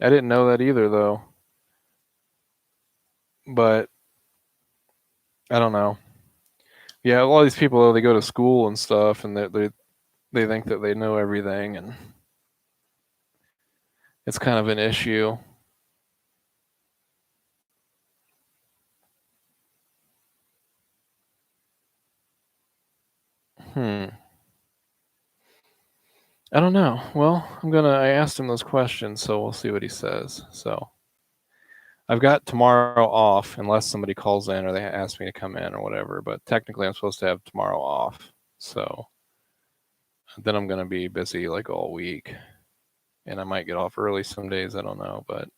that either though. But I don't know. Yeah, a lot of these people though, they go to school and stuff and they think that they know everything, and it's kind of an issue. Hmm. I don't know. Well, I asked him those questions, so we'll see what he says. So I've got tomorrow off unless somebody calls in or they ask me to come in or whatever, but technically I'm supposed to have tomorrow off. So then I'm gonna be busy like all week. And I might get off early some days, I don't know, but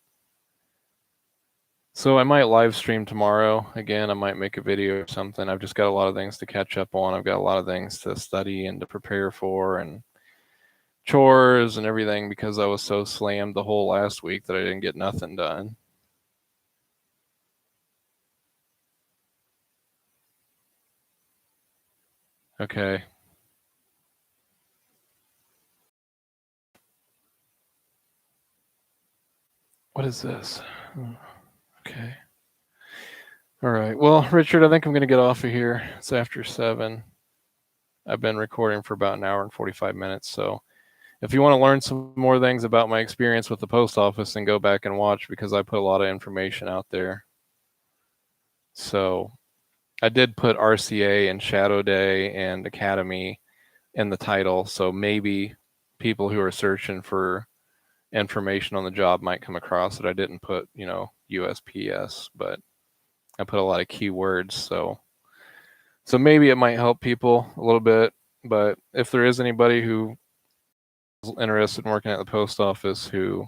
so I might live stream tomorrow. Again, I might make a video or something. I've just got a lot of things to catch up on. I've got a lot of things to study and to prepare for and chores and everything because I was so slammed the whole last week that I didn't get nothing done. Okay. What is this? Okay. All right. Well, Richard, I think I'm going to get off of here. It's after 7. I've been recording for about an hour and 45 minutes. So if you want to learn some more things about my experience with the post office, then go back and watch because I put a lot of information out there. So I did put RCA and Shadow Day and Academy in the title. So maybe people who are searching for information on the job might come across it. I didn't put, USPS, but I put a lot of keywords. So maybe it might help people a little bit. But if there is anybody who is interested in working at the post office who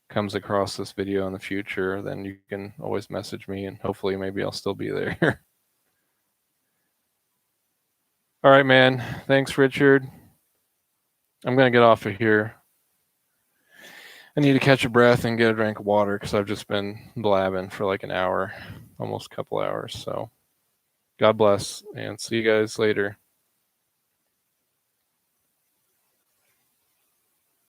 comes across this video in the future, then you can always message me and hopefully maybe I'll still be there. All right, man. Thanks, Richard. I'm going to get off of here. I need to catch a breath and get a drink of water because I've just been blabbing for like an hour, almost a couple hours. So God bless and see you guys later.